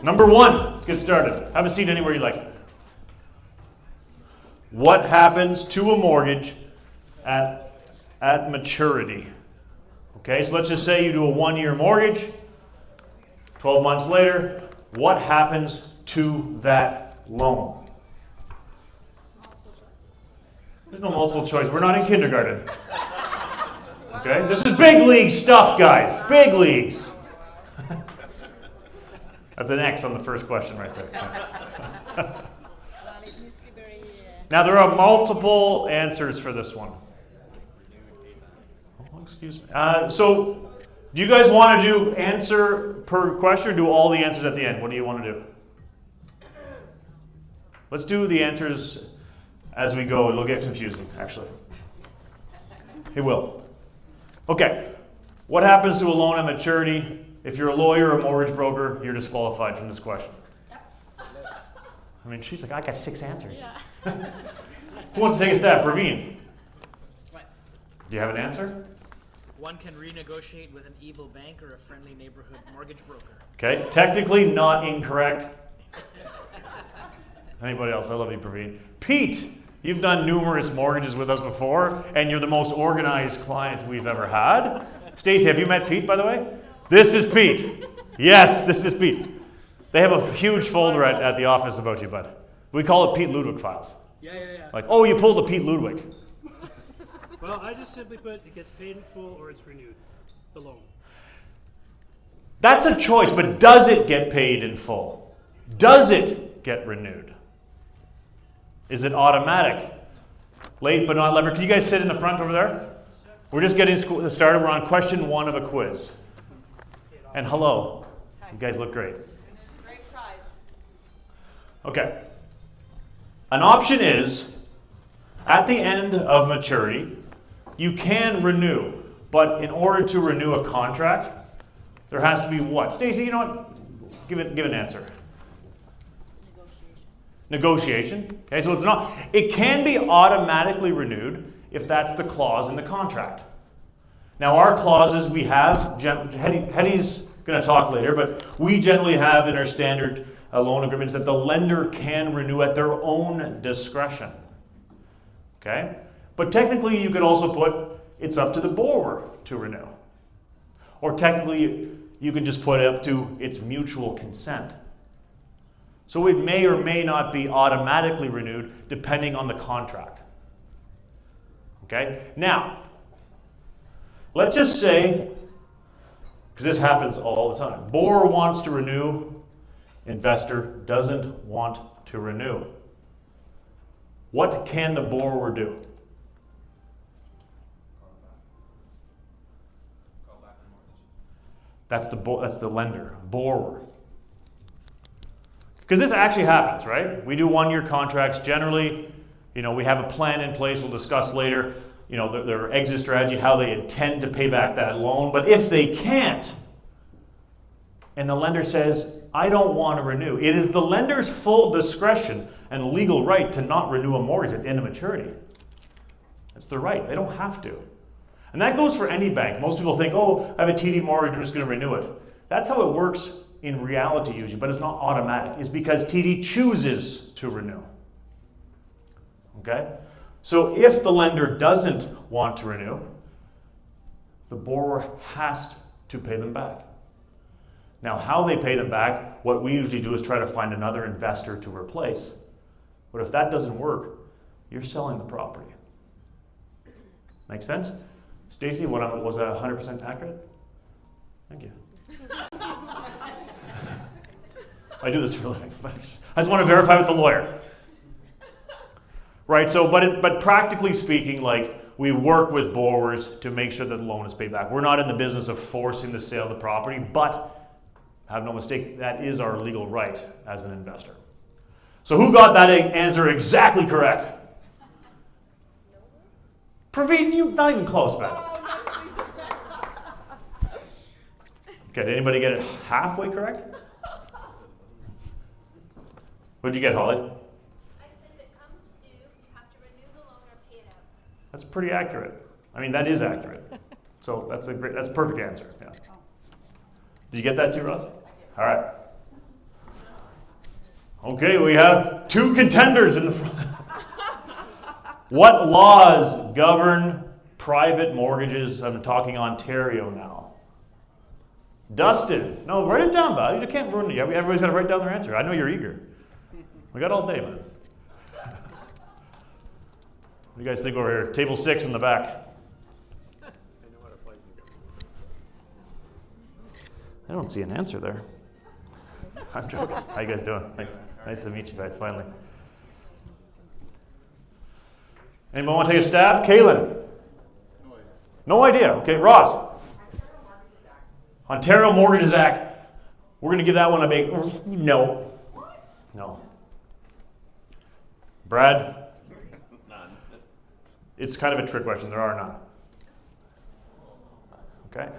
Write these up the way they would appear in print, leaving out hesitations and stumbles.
Number one, let's get started. Have a seat anywhere you like. What happens to a mortgage at maturity? Okay, so let's just say you do a 1-year mortgage, 12 months later, what happens to that loan? There's no multiple choice. We're not in kindergarten. Okay, this is big league stuff, guys. Big leagues. That's an X on the first question right there. Now, there are multiple answers for this one. Oh, excuse me. So, do you guys want to do answer per question or do all the answers at the end? What do you want to do? Let's do the answers as we go. It'll get confusing, actually. It will. Okay. What happens to a loan at maturity? If you're a lawyer or a mortgage broker, you're disqualified from this question. I mean, she's like, I got 6 answers. Yeah. Who wants to take a stab? Praveen. What? Do you have an answer? One can renegotiate with an evil bank or a friendly neighborhood mortgage broker. Okay, technically not incorrect. Anybody else? I love you, Praveen. Pete, you've done numerous mortgages with us before, and you're the most organized client we've ever had. Stacey, have you met Pete, by the way? This is Pete. Yes, this is Pete. They have a huge folder at the office about you, bud. We call it Pete Ludwig files. Yeah. Like, oh, you pulled a Pete Ludwig. Well, I just simply put it gets paid in full or it's renewed, the loan. That's a choice, but does it get paid in full? Does it get renewed? Is it automatic? Late but not never. Can you guys sit in the front over there? We're just getting started. We're on question 1 of a quiz. And hello. You guys look great. And there's a great prize. Okay. An option is, at the end of maturity, you can renew. But in order to renew a contract, there has to be what? Stacey, you know what? Give an answer. Negotiation. Okay, so it can be automatically renewed if that's the clause in the contract. Now, our clauses we have, Hetty's going to talk later, but we generally have in our standard loan agreements that the lender can renew at their own discretion. Okay? But technically, you could also put it's up to the borrower to renew. Or technically, you can just put it up to its mutual consent. So it may or may not be automatically renewed depending on the contract. Okay? Now, let's just say, because this happens all the time, borrower wants to renew, investor doesn't want to renew. What can the borrower do? That's the lender, borrower. Because this actually happens, right? We do 1-year contracts generally. We have a plan in place. We'll discuss later, their exit strategy, how they intend to pay back that loan. But if they can't, and the lender says, I don't want to renew, it is the lender's full discretion and legal right to not renew a mortgage at the end of maturity. It's their right. They don't have to. And that goes for any bank. Most people think, oh, I have a TD mortgage, I'm just going to renew it. That's how it works in reality usually, but it's not automatic. It's because TD chooses to renew. Okay? So if the lender doesn't want to renew, the borrower has to pay them back. Now, how they pay them back, what we usually do is try to find another investor to replace. But if that doesn't work, you're selling the property. Make sense? Stacey, was that 100% accurate? Thank you. I do this for a living, but I just want to verify with the lawyer. Right, so, but practically speaking, we work with borrowers to make sure that the loan is paid back. We're not in the business of forcing the sale of the property, but have no mistake, that is our legal right as an investor. So who got that answer exactly correct? Praveen, you're not even close, man. Okay, did anybody get it halfway correct? What'd you get, Holly? I said if it comes due, you have to renew the loan or pay it out. That's pretty accurate. I mean, that is accurate. So that's a perfect answer. Yeah. Did you get that too, Ross? All right. Okay, we have two contenders in the front. What laws govern private mortgages? I'm talking Ontario now. Dustin. No, write it down, bud. You can't ruin it. Everybody's got to write down their answer. I know you're eager. We got all day, man. What do you guys think over here? Table 6 in the back. I don't see an answer there. I'm joking. How you guys doing? Nice to meet you guys finally. Anyone want to take a stab? Kaylin? No idea. Okay, Ross. Ontario Mortgages Act. We're going to give that one a big no. No. Brad? None. It's kind of a trick question. There are none. Okay.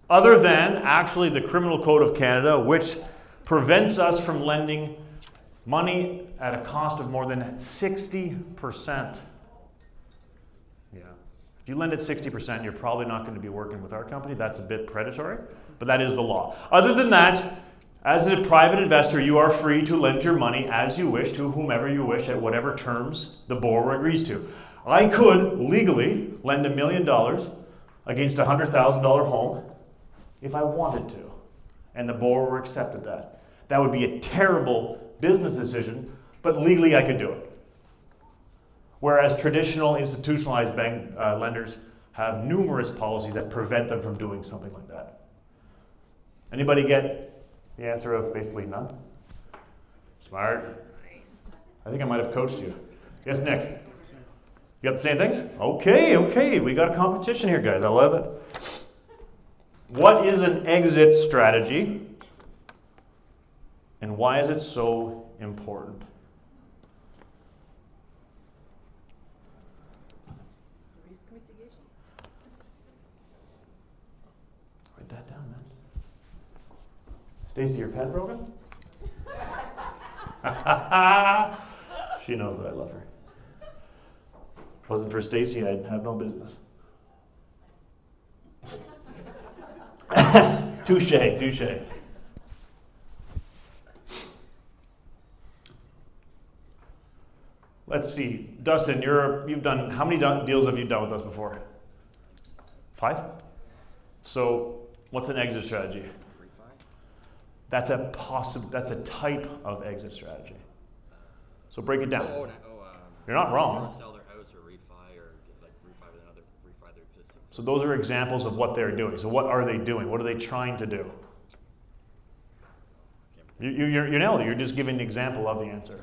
Other than actually the Criminal Code of Canada, which prevents us from lending money at a cost of more than 60%. Yeah. If you lend at 60%, you're probably not going to be working with our company. That's a bit predatory, but that is the law. Other than that, as a private investor, you are free to lend your money as you wish to whomever you wish at whatever terms the borrower agrees to. I could legally lend $1 million against a $100,000 home if I wanted to, and the borrower accepted that. That would be a terrible business decision, but legally I could do it. Whereas traditional institutionalized bank lenders have numerous policies that prevent them from doing something like that. Anybody get the answer of basically none? Smart. I think I might have coached you. Yes, Nick? You got the same thing? Okay. We got a competition here, guys. I love it. What is an exit strategy? And why is it so important? Risk mitigation. Write that down, man. Stacy, your pen broken? She knows that I love her. Wasn't for Stacy, I'd have no business. Touche. Let's see, Dustin, you've done, how many deals have you done with us before? 5? So, what's an exit strategy? That's a type of exit strategy. So break it down. You're not wrong. Sell their house or refi their existing. So those are examples of what they're doing. So what are they doing? What are they trying to do? You nailed it. You're just giving an example of the answer.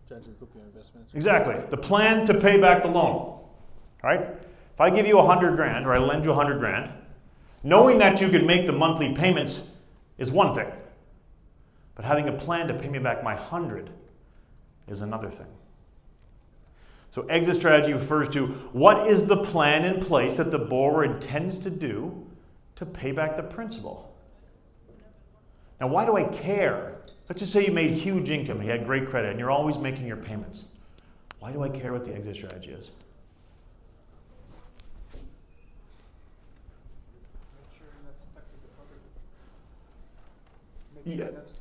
Trying to recoup your investments. Exactly. The plan to pay back the loan. Right? If I give you $100,000 or I lend you $100,000, knowing that you can make the monthly payments is one thing. But having a plan to pay me back my 100 is another thing. So exit strategy refers to what is the plan in place that the borrower intends to do to pay back the principal. Now, why do I care? Let's just say you made huge income, you had great credit, and you're always making your payments. Why do I care what the exit strategy is?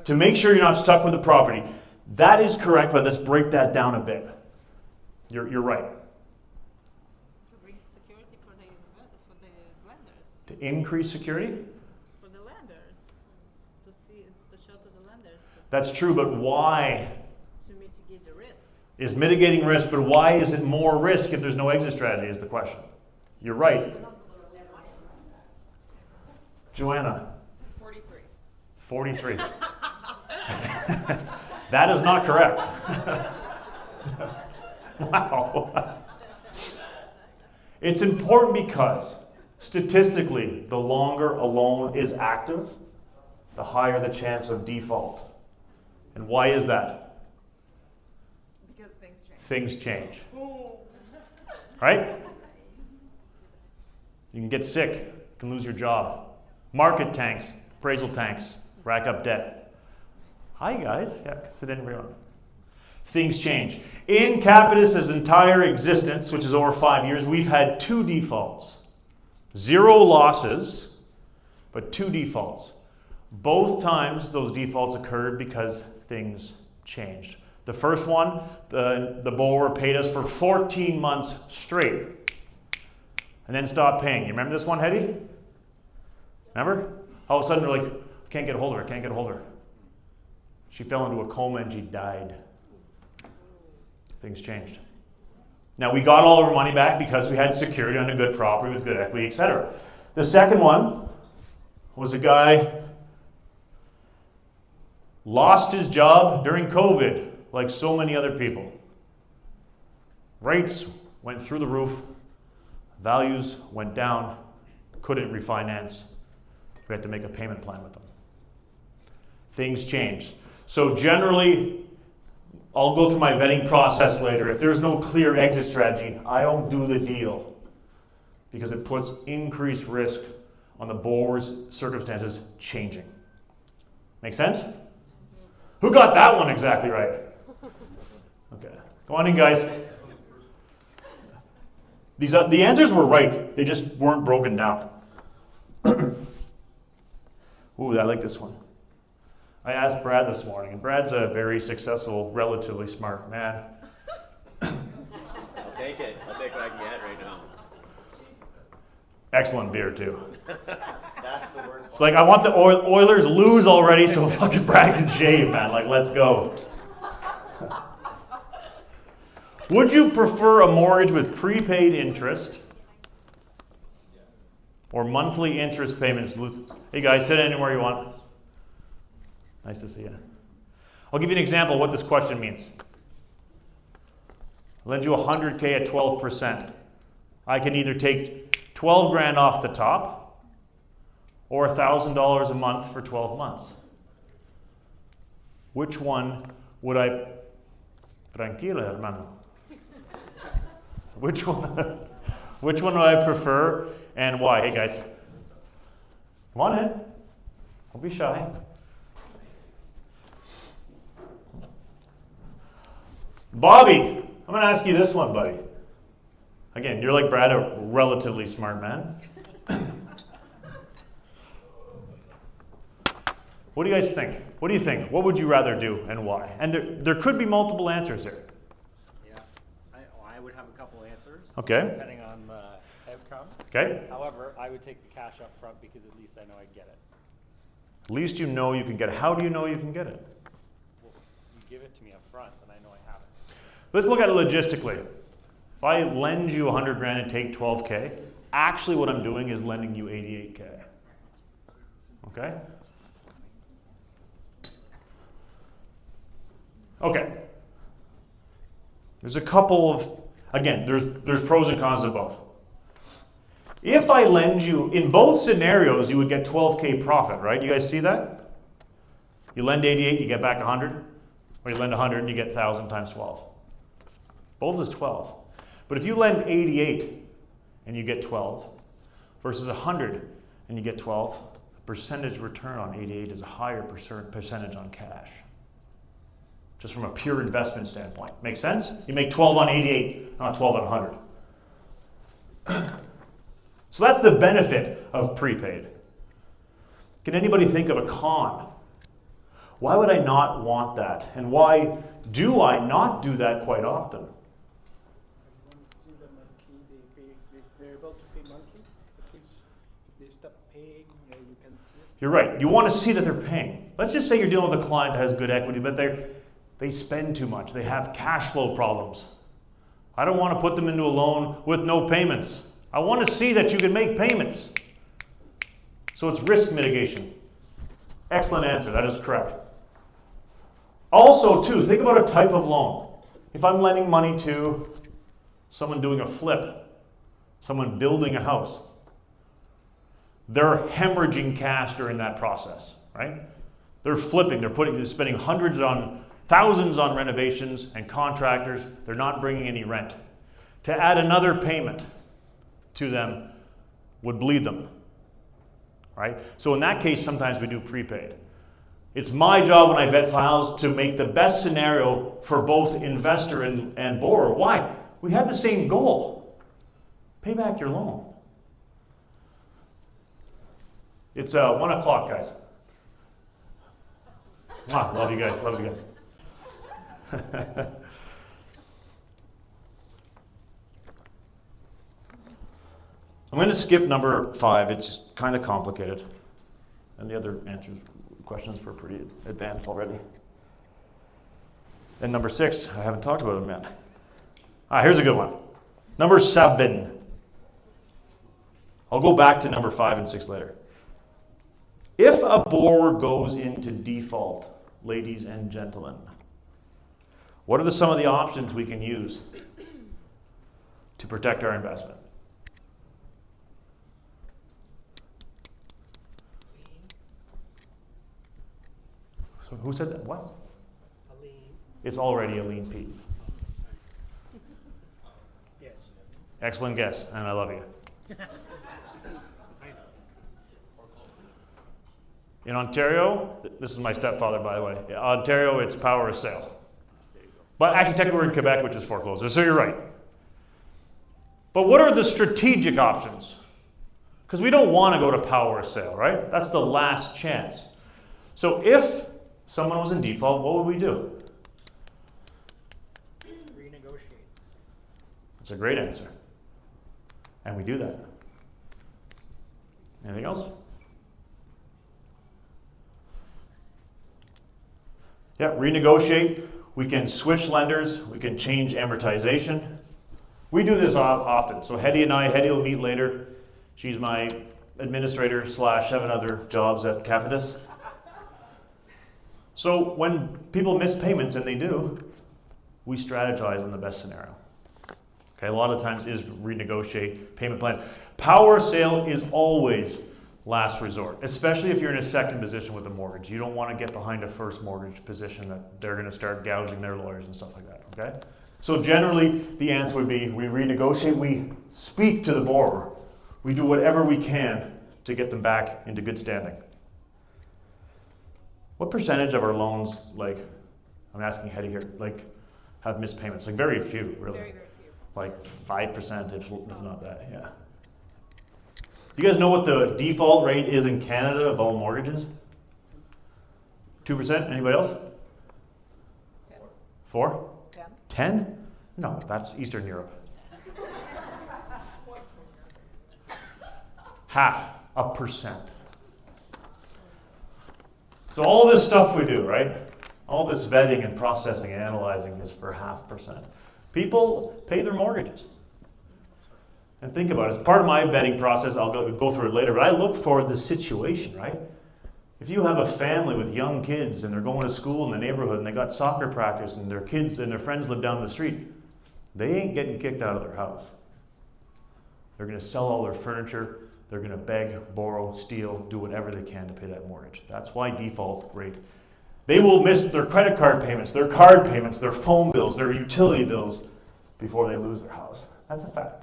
To make sure you're not stuck with the property. That is correct, but let's break that down a bit. You're right. To bring security for the lenders. To increase security? For the lenders. To show to the lenders. That's true, but why? To mitigate the risk. Is mitigating risk, but why is it more risk if there's no exit strategy is the question. You're right. Joanna? 43. That is not correct. Wow. It's important because statistically, the longer a loan is active, the higher the chance of default. And why is that? Because things change. Things change. Right? You can get sick, you can lose your job. Market tanks, appraisal tanks, rack up debt. Hi guys, yeah, sit in everyone. Things change. In Capitus's entire existence, which is over 5 years, we've had 2 defaults. 0 losses, but 2 defaults. Both times those defaults occurred because things changed. The first one, the borrower paid us for 14 months straight and then stopped paying. You remember this one, Hetty? Remember? All of a sudden they're like, can't get a hold of her, can't get a hold of her. She fell into a coma and she died. Things changed. Now we got all of our money back because we had security on a good property with good equity, etc. The second one was a guy lost his job during COVID, like so many other people. Rates went through the roof, values went down, couldn't refinance. We had to make a payment plan with them. Things changed. So generally, I'll go through my vetting process later. If there's no clear exit strategy, I don't do the deal because it puts increased risk on the borrower's circumstances changing. Make sense? Who got that one exactly right? Okay, go on in, guys. The answers were right, they just weren't broken down. Ooh, I like this one. I asked Brad this morning, and Brad's a very successful, relatively smart man. I'll take it. I'll take what I can get right now. Excellent beer, too. That's the worst It's like, I want the Oilers lose already so fucking Brad can shave, man. Like, let's go. Would you prefer a mortgage with prepaid interest or monthly interest payments? Hey guys, sit anywhere you want. Nice to see you. I'll give you an example of what this question means. I'll lend you $100K at 12%. I can either take 12 grand off the top or $1,000 a month for 12 months. Which one would I... Tranquila, hermano. Which one would I prefer and why? Hey guys, come on in. Don't be shy. Bobby, I'm going to ask you this one, buddy. Again, you're like Brad, a relatively smart man. What do you guys think? What do you think? What would you rather do and why? And there could be multiple answers here. Yeah, I would have a couple answers. Okay. Depending on the outcome. Okay. However, I would take the cash up front because at least I know I get it. At least you know you can get it. How do you know you can get it? Well, you give it to me up front, and I know I have it. Let's look at it logistically. If I lend you 100 grand and take 12K, actually what I'm doing is lending you 88K. Okay? Okay. There's a couple of, again, there's pros and cons to both. If I lend you, in both scenarios, you would get 12K profit, right? You guys see that? You lend 88, you get back 100. Or you lend 100 and you get 1,000 times 12. Both is 12. But if you lend 88 and you get 12 versus 100 and you get 12, the percentage return on 88 is a higher percentage on cash. Just from a pure investment standpoint. Make sense? You make 12 on 88, not 12 on 100. So that's the benefit of prepaid. Can anybody think of a con? Why would I not want that? And why do I not do that quite often? They're able to pay monthly. At least they stop paying, you can see it. You're right. You want to see that they're paying. Let's just say you're dealing with a client that has good equity, but they spend too much. They have cash flow problems. I don't want to put them into a loan with no payments. I want to see that you can make payments. So it's risk mitigation. Excellent answer. That is correct. Also, too, think about a type of loan. If I'm lending money to someone doing a flip, someone building a house, they're hemorrhaging cash during that process, right? They're flipping. They're spending thousands on renovations and contractors. They're not bringing any rent. To add another payment to them would bleed them, right? So in that case, sometimes we do prepaid. It's my job when I vet files to make the best scenario for both investor and borrower. Why? We have the same goal. Pay back your loan. It's 1 o'clock, guys. Love you guys. Love you guys. I'm going to skip number 5. It's kind of complicated. And the other questions were pretty advanced already. And number 6, I haven't talked about them yet. Here's a good one. Number 7. I'll go back to number 5 and 6 later. If a borrower goes into default, ladies and gentlemen, what are some of the options we can use to protect our investment? So who said that? What? A lien. It's already a lien, Pete. Yes. Excellent guess, and I love you. In Ontario, this is my stepfather, by the way. In Ontario, it's power of sale. But actually, technically, we're in Quebec, which is foreclosure, so you're right. But what are the strategic options? Because we don't want to go to power of sale, right? That's the last chance. So if someone was in default, what would we do? Renegotiate. That's a great answer. And we do that. Anything else? Yeah, renegotiate. We can switch lenders. We can change amortization. We do this often. So Hetty will meet later. She's my administrator / 7 other jobs at Capitus. So when people miss payments, and they do, we strategize on the best scenario. Okay, a lot of times is renegotiate payment plans. Power sale is always last resort, especially if you're in a second position with a mortgage. You don't want to get behind a first mortgage position that they're going to start gouging their lawyers and stuff like that, okay? So generally, the answer would be we renegotiate, we speak to the borrower. We do whatever we can to get them back into good standing. What percentage of our loans, like, I'm asking Hetty here, like, have missed payments? Like, very few, really. Very, very few. Like 5%, if not that, yeah. You guys know what the default rate is in Canada of all mortgages? 2%? Anybody else? 4? 10? No, that's Eastern Europe. Half a percent. So all this stuff we do, right? All this vetting and processing and analyzing is for 0.5%. People pay their mortgages. And think about it, as part of my vetting process, I'll go through it later, but I look for the situation, right? If you have a family with young kids and they're going to school in the neighborhood and they got soccer practice and their kids and their friends live down the street, they ain't getting kicked out of their house. They're going to sell all their furniture, they're going to beg, borrow, steal, do whatever they can to pay that mortgage. That's why default rate. They will miss their credit card payments, their card payments, their phone bills, their utility bills before they lose their house. That's a fact.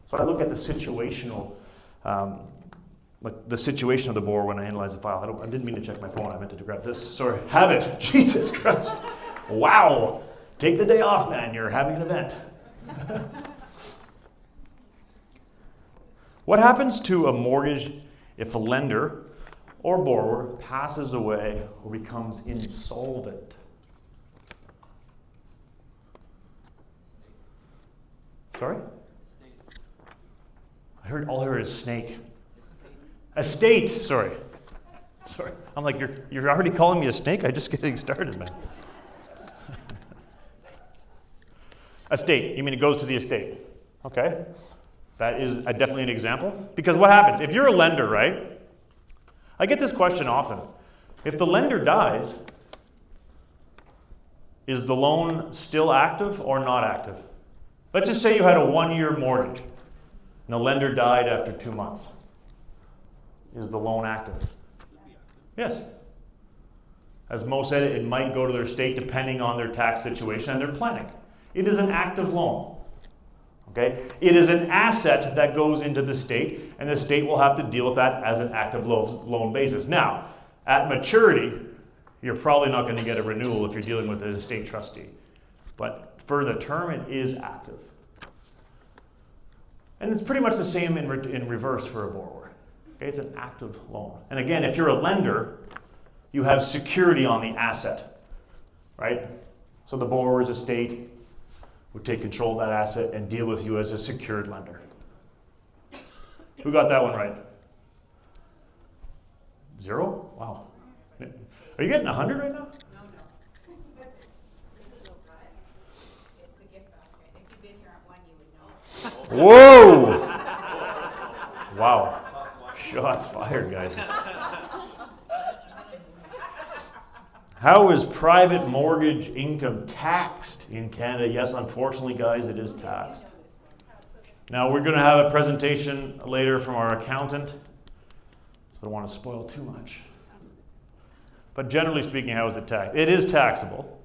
So I look at the situational, like the situation of the borrower when I analyze the file. I didn't mean to check my phone. I meant to grab this. Sorry, have it. Jesus Christ! Wow. Take the day off, man. You're having an event. What happens to a mortgage if the lender or borrower passes away or becomes insolvent? Sorry? All I heard is snake. Estate, sorry. I'm like, you're already calling me a snake? I'm just getting started, man. Estate, you mean it goes to the estate. Okay. That is definitely an example. Because what happens? If you're a lender, right? I get this question often. If the lender dies, is the loan still active or not active? Let's just say you had a 1-year mortgage and the lender died after 2 months. Is the loan active? Yes. As Mo said, it might go to their state depending on their tax situation and their planning. It is an active loan. Okay? It is an asset that goes into the state, and the state will have to deal with that as an active loan basis. Now, at maturity, you're probably not going to get a renewal if you're dealing with an estate trustee. But for the term, it is active. And it's pretty much the same in reverse for a borrower. Okay? It's an active loan. And again, if you're a lender, you have security on the asset, right? So the borrower's estate would take control of that asset and deal with you as a secured lender. Who got that one right? 0? Wow. Are you getting 100 right now? Whoa! Wow. Shots fired, guys. How is private mortgage income taxed in Canada? Yes, unfortunately, guys, it is taxed. Now, we're going to have a presentation later from our accountant, so I don't want to spoil too much. But generally speaking, how is it taxed? It is taxable.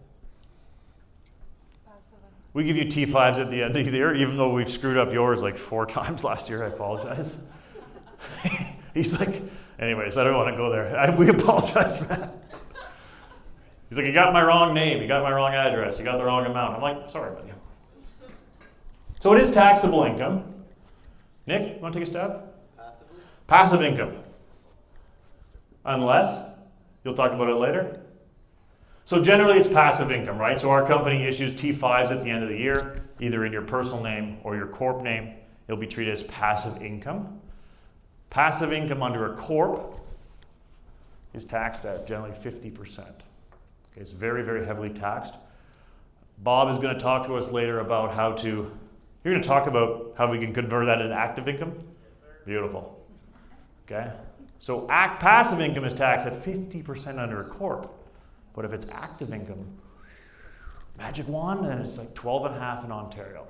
We give you T5s at the end of the year, even though we've screwed up yours like 4 times last year. I apologize. He's like, anyways, I don't want to go there. We apologize, man. He's like, you got my wrong name, you got my wrong address, you got the wrong amount. I'm like, sorry, buddy. So it is taxable income. Nick, you want to take a stab? Passively? Passive income. Unless, you'll talk about it later. So generally it's passive income, right? So our company issues T5s at the end of the year, either in your personal name or your corp name. It'll be treated as passive income. Passive income under a corp is taxed at generally 50%. Okay, it's very, very heavily taxed. Bob is going to talk to us later about how to, you're going to talk about how we can convert that into active income? Yes, sir. Beautiful. Okay, so passive income is taxed at 50% under a corp. But if it's active income, magic wand, then it's like 12.5 in Ontario.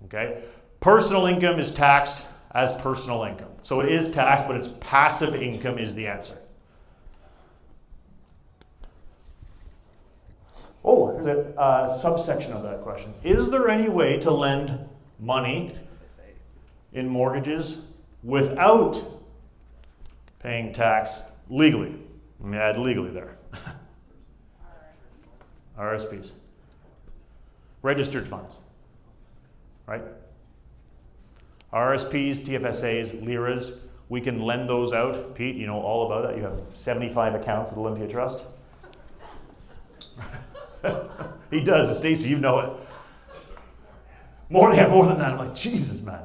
Okay? Personal income is taxed as personal income. So it is taxed, but it's passive income is the answer. Oh, here's a subsection of that question. Is there any way to lend money in mortgages without paying tax legally? Let me add legally there. RSPs. Registered funds, right? RSPs, TFSAs, LIRAs, we can lend those out. Pete, you know all about that. You have 75 accounts with Olympia Trust. He does. Stacey, you know it. More than that. I'm like, Jesus, man.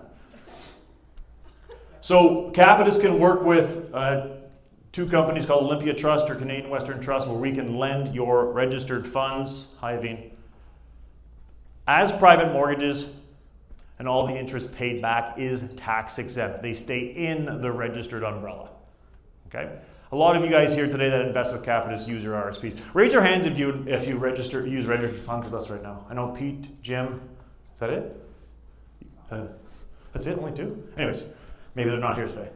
So Capitus can work with 2 companies called Olympia Trust or Canadian Western Trust, where we can lend your registered funds, hi Aveen, as private mortgages, and all the interest paid back is tax exempt. They stay in the registered umbrella. Okay? A lot of you guys here today that invest with Capitus use your RSPs. Raise your hands if you use registered funds with us right now. I know Pete, Jim, is that it? That's it, only 2? Anyways, maybe they're not here today.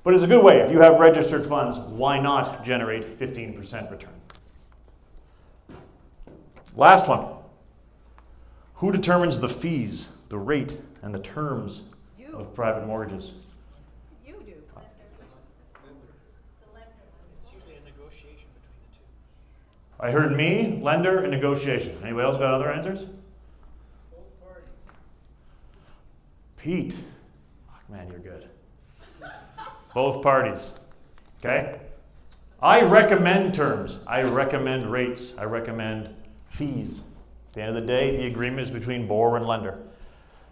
But it's a good way. If you have registered funds, why not generate 15% return? Last one. Who determines the fees, the rate, and the terms of private mortgages? You do. It's usually a negotiation between the 2. I heard me, lender, and negotiation. Anybody else got other answers? Both parties. Pete. Fuck, man, you're good. Both parties. Okay? I recommend terms. I recommend rates. I recommend fees. At the end of the day, the agreement is between borrower and lender.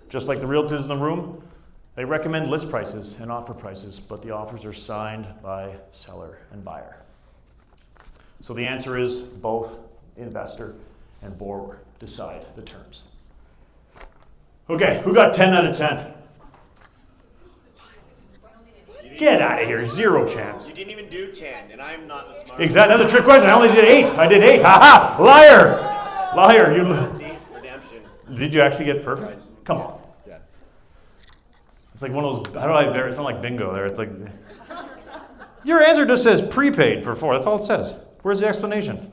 Just like the realtors in the room, they recommend list prices and offer prices, but the offers are signed by seller and buyer. So the answer is both investor and borrower decide the terms. Okay, who got 10 out of 10? Get out of here, 0 chance. You didn't even do 10, and I'm not the smart. Exactly, another trick question. I only did 8. I did 8. Ha ha! Liar! Liar, you. See? Redemption. Did you actually get perfect? Come on. Yes. It's like one of those, how do I, it's not like bingo there. It's like, your answer just says prepaid for 4. That's all it says. Where's the explanation?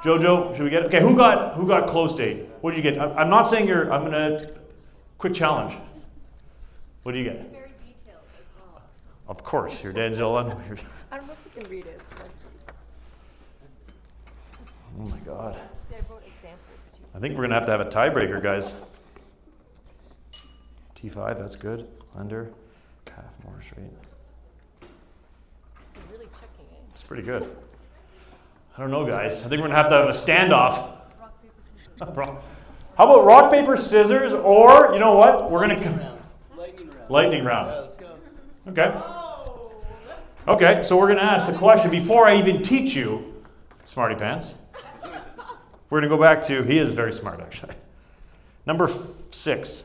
Jojo, should we get, okay, who got close to 8? What did you get? I'm not saying I'm going to, quick challenge. What do you get? Very detailed as well. Of course, you're Denzel. I don't know if you can read it. Oh my God. I wrote examples too. I think we're going to have a tiebreaker, guys. T5, that's good. Lender, half mortgage rate. really checking it. It's pretty good. I don't know, guys. I think we're going to have a standoff. Rock, paper, scissors. How about rock, paper, scissors, or, you know what? We're going to... Lightning round. Lightning round. Yeah, let's go. Okay. Okay, so we're going to ask the question before I even teach you, smarty pants. We're going to go back to, he is very smart actually. Number 6.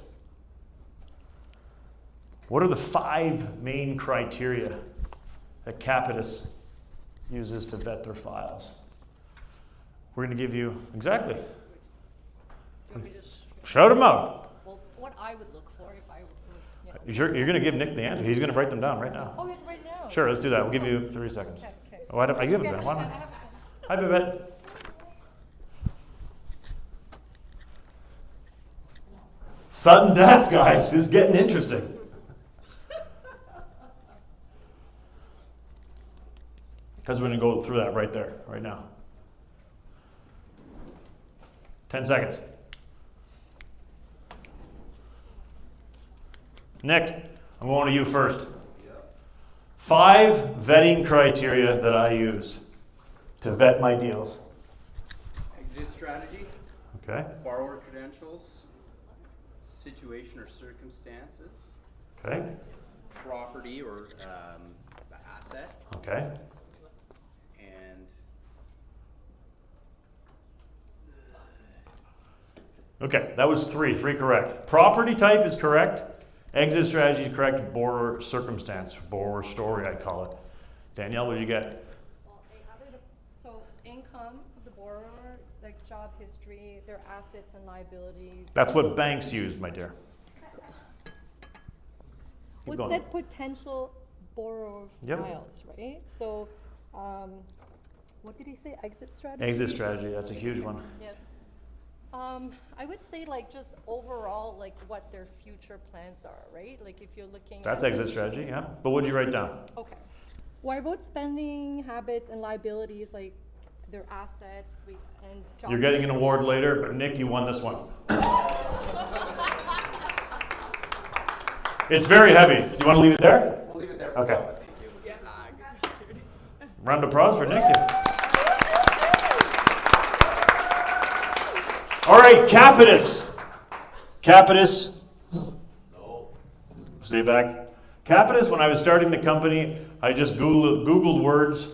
What are the 5 main criteria that Capitus uses to vet their files? We're going to give you, exactly. Do you want me to Shout them out. well, what I would look for if I was, you know. You're going to give Nick the answer. He's going to write them down right now. Oh, it's right now. Sure, let's do that. We'll give you 30 seconds. Okay, okay. Oh, I give it a pen. Why not? Hi, Babette. Sudden death, guys. This is getting interesting. Because we're going to go through that right there, right now. 10 seconds. Nick, I'm going to you first. 5 vetting criteria that I use to vet my deals. Exit strategy, Okay. borrower credentials, situation or circumstances, Okay. property or asset, Okay. and Okay, that was 3. 3 correct. Property type is correct. Exit strategy is correct. Borrower circumstance, borrower story, I call it. Danielle, what did you get? Well, so income of the borrower, like job history, their assets and liabilities. That's what banks use, my dear. Keep What going. said potential borrower Yep. files, right? So, what did he say? Exit strategy? Exit strategy, that's a huge one. Yes. I would say like just overall like what their future plans are, right? Like if you're looking That's at, exit strategy, yeah. But what did you write down? okay. Well, I wrote spending habits and liabilities, like their assets and job. You're getting an award later, but Nick, you won this one. It's very heavy. Do you want to leave it there? we'll leave it there. For Okay. now, but thank you. Round of applause for Nick. All right, Capitus. Capitus. Stay back. Capitus, when I was starting the company, I just Googled words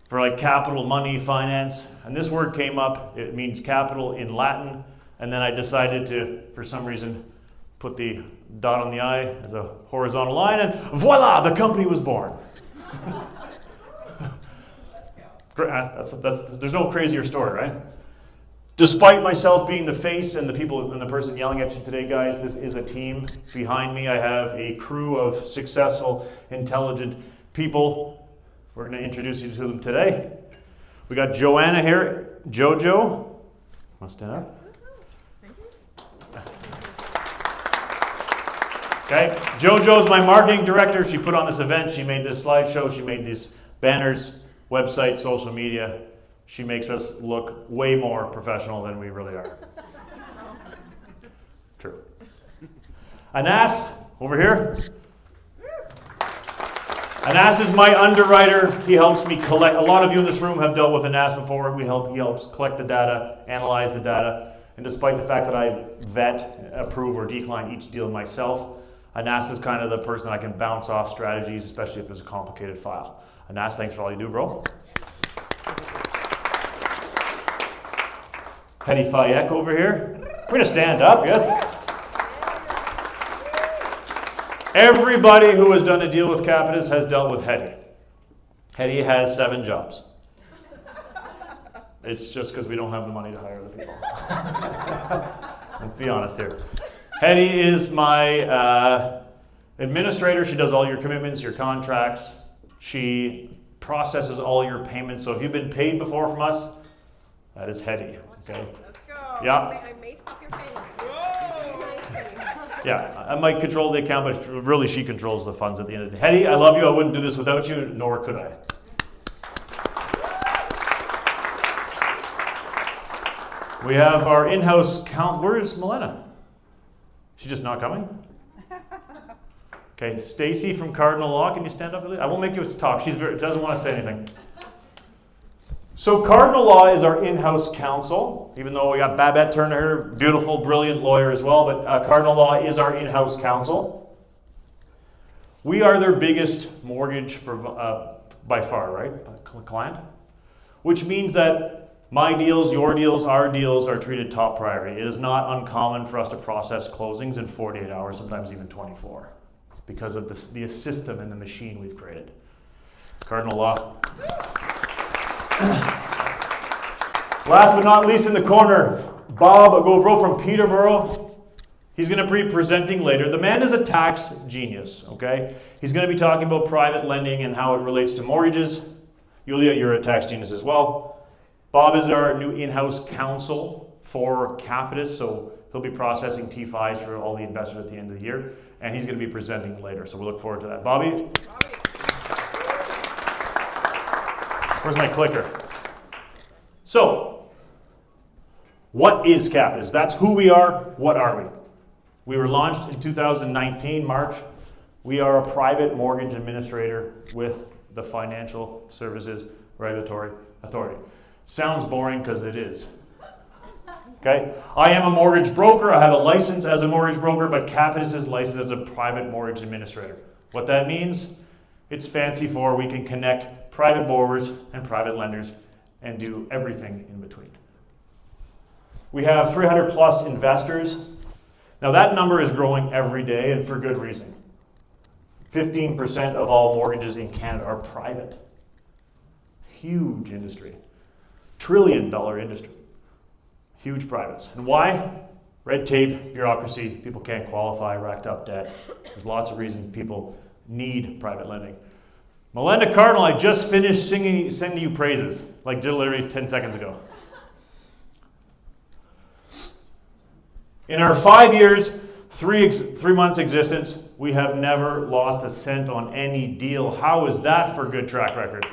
for like capital, money, finance, and this word came up. It means capital in Latin, and then I decided to, for some reason, put the dot on the I as a horizontal line, and voila, the company was born. There's no crazier story, right? Despite myself being the face and the people and the person yelling at you today, guys, this is a team. Behind me, I have a crew of successful, intelligent people. We're going to introduce you to them today. We got Joanna here. Jojo. Want to stand up? Okay. Jojo's my marketing director. She put on this event. She made this slideshow. She made these banners, website, social media. She makes us look way more professional than we really are. True. Anas, over here. Anas is my underwriter. He helps me collect. A lot of you in this room have dealt with Anas before. He helps collect the data, analyze the data. And despite the fact that I vet, approve, or decline each deal myself, Anas is kind of the person I can bounce off strategies, especially if it's a complicated file. Anas, thanks for all you do, bro. Hedy Fayek over here. We're going to stand up, yes? Everybody who has done a deal with Capitus has dealt with Hedy. Hedy has 7 jobs. It's just because we don't have the money to hire the people. Let's be honest here. Hedy is my administrator. She does all your commitments, your contracts. She processes all your payments. So if you've been paid before from us, that is Hedy. Okay. Let's go. Yeah. I may stop your face. Yeah, I might control the account, but really she controls the funds at the end of the day. Hedy, I love you. I wouldn't do this without you, nor could I. We have our in-house counsel. Where's Milena? She's just not coming? Okay, Stacy from Cardinal Law, can you stand up? I won't make you talk. She doesn't want to say anything. So Cardinal Law is our in-house counsel, even though we got Babette Turner, beautiful, brilliant lawyer as well, but Cardinal Law is our in-house counsel. We are their biggest mortgage by far, right, client? Which means that my deals, your deals, our deals are treated top priority. It is not uncommon for us to process closings in 48 hours, sometimes even 24, because of the system and the machine we've created. Cardinal Law. Last but not least in the corner, Bob Govro from Peterborough. He's going to be presenting later. The man is a tax genius, okay? He's going to be talking about private lending and how it relates to mortgages. Yulia, you're a tax genius as well. Bob is our new in-house counsel for Capitus, so he'll be processing T5s for all the investors at the end of the year, and he's going to be presenting later, so we'll look forward to that. Bobby? Where's my clicker? So, what is Capitus? That's who we are. What are we? We were launched in 2019, March. We are a private mortgage administrator with the Financial Services Regulatory Authority. Sounds boring because it is. Okay? I am a mortgage broker. I have a license as a mortgage broker, but Capitus is licensed as a private mortgage administrator. What that means, it's fancy for we can connect private borrowers and private lenders and do everything in between. We have 300 plus investors. Now that number is growing every day and for good reason. 15% of all mortgages in Canada are private. Huge industry. $1 trillion industry. Huge privates. And why? Red tape, bureaucracy, people can't qualify, racked up debt. There's lots of reasons people need private lending. Melinda Cardinal, I just finished sending you praises, like literally 10 seconds ago. In our 5 years, three months existence, we have never lost a cent on any deal. How is that for a good track record?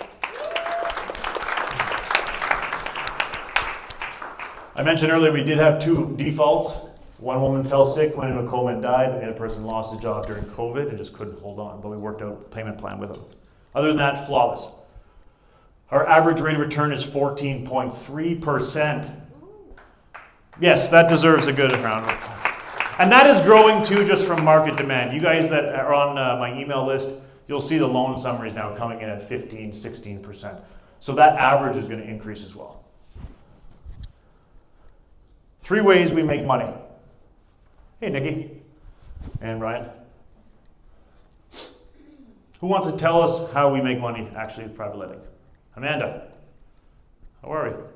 I mentioned earlier we did have 2 defaults. One woman fell sick, went into a coma and died, and the other person lost a job during COVID and just couldn't hold on, but we worked out a payment plan with them. Other than that, flawless. Our average rate of return is 14.3%. Yes, that deserves a good round. And that is growing too just from market demand. You guys that are on my email list, you'll see the loan summaries now coming in at 15, 16%. So that average is going to increase as well. 3 ways we make money. Hey, Nikki and Ryan. Who wants to tell us how we make money actually with private lending? Amanda, how are we? Good,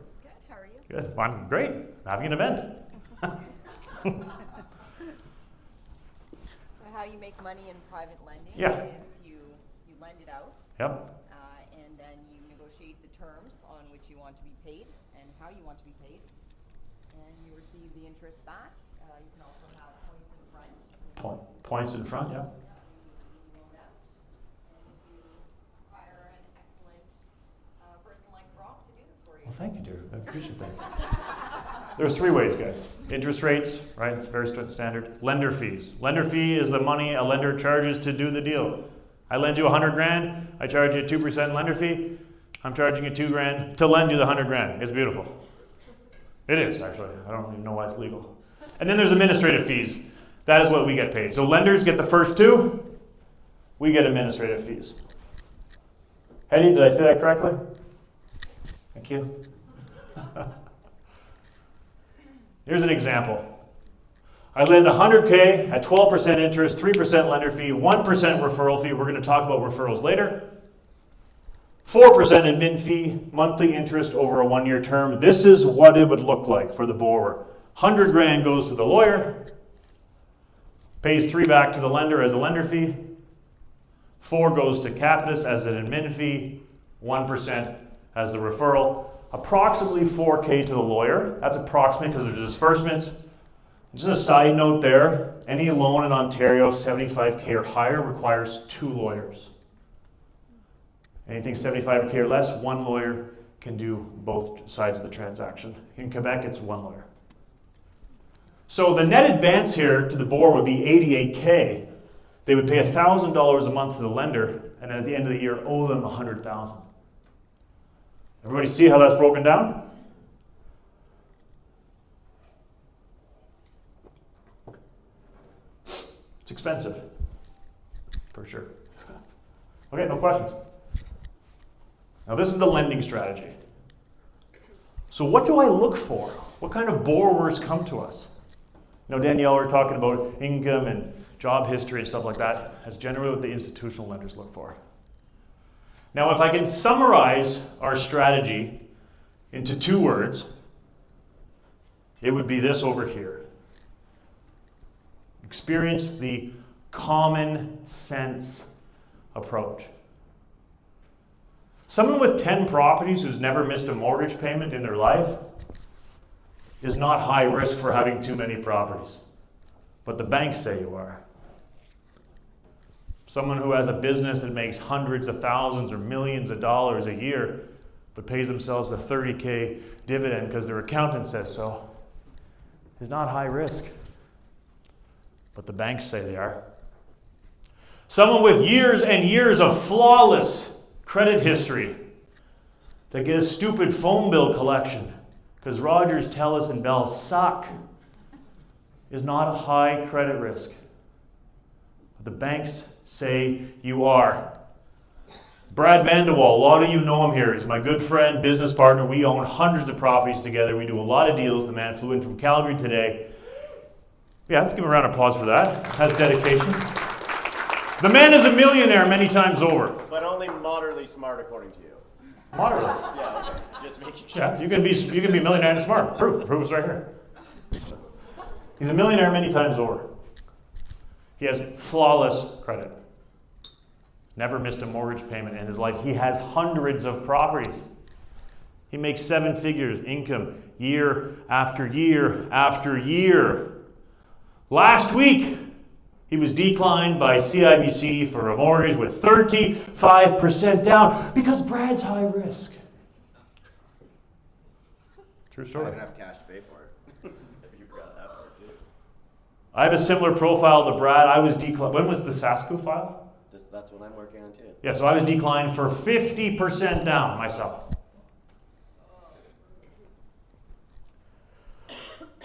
how are you? Good, well, I'm great. Having an event. So how you make money in private lending Yeah. is you lend it out, Yep. and then you negotiate the terms on which you want to be paid and how you want to be paid, and you receive the interest back. You can also have points in front. Points in front, yeah. Well, thank you, dear. I appreciate that. There's 3 ways, guys. Interest rates, right? It's very standard. Lender fees. Lender fee is the money a lender charges to do the deal. I lend you $100,000. I charge you a 2% lender fee. I'm charging you $2,000 to lend you the $100,000. It's beautiful. It is, actually. I don't even know why it's legal. And then there's administrative fees. That is what we get paid. So lenders get the first 2. We get administrative fees. Hetty, did I say that correctly? Thank you. Here's an example. I lend $100K at 12% interest, 3% lender fee, 1% referral fee. We're going to talk about referrals later. 4% admin fee, monthly interest over a 1-year term. This is what it would look like for the borrower. $100,000 goes to the lawyer, pays 3 back to the lender as a lender fee, 4 goes to Capitus as an admin fee, 1% as the referral. Approximately $4K to the lawyer. That's approximate because there's disbursements. Just a side note there, any loan in Ontario, $75K or higher, requires 2 lawyers. Anything $75K or less, 1 lawyer can do both sides of the transaction. In Quebec, it's 1 lawyer. So the net advance here to the borrower would be $88K. they would pay $1,000 a month to the lender, and then at the end of the year owe them $100,000. Everybody see how that's broken down? It's expensive, for sure. Okay, no questions. Now this is the lending strategy. So what do I look for? What kind of borrowers come to us? You know, Danielle, we're talking about income and job history and stuff like that. That's generally what the institutional lenders look for. Now, if I can summarize our strategy into 2 words, it would be this over here. Experience the common sense approach. Someone with 10 properties who's never missed a mortgage payment in their life is not high risk for having too many properties. But the banks say you are. Someone who has a business that makes hundreds of thousands or millions of dollars a year but pays themselves a $30K dividend because their accountant says so is not high risk. But the banks say they are. Someone with years and years of flawless credit history that get a stupid phone bill collection because Rogers, Telus, and Bell suck is not a high credit risk. But the banks say you are. Brad Vanderwall, a lot of you know him here. He's my good friend, business partner. We own hundreds of properties together. We do a lot of deals. The man flew in from Calgary today. Yeah, let's give him a round of applause for that. Has dedication. The man is a millionaire many times over. But only moderately smart, according to you. Moderately. Yeah, okay. Just making sure. Yeah, you can be a millionaire and smart. Proof's right here. He's a millionaire many times over. He has flawless credit. Never missed a mortgage payment in his life. He has hundreds of properties. He makes 7 figures income year after year after year. Last week, he was declined by CIBC for a mortgage with 35% down because Brad's high risk. True I story. don't have cash to pay for it. You forgot that part too. I have a similar profile to Brad. I was declined. When was the Saskoo file? That's what I'm working on too. Yeah, so I was declined for 50% down myself.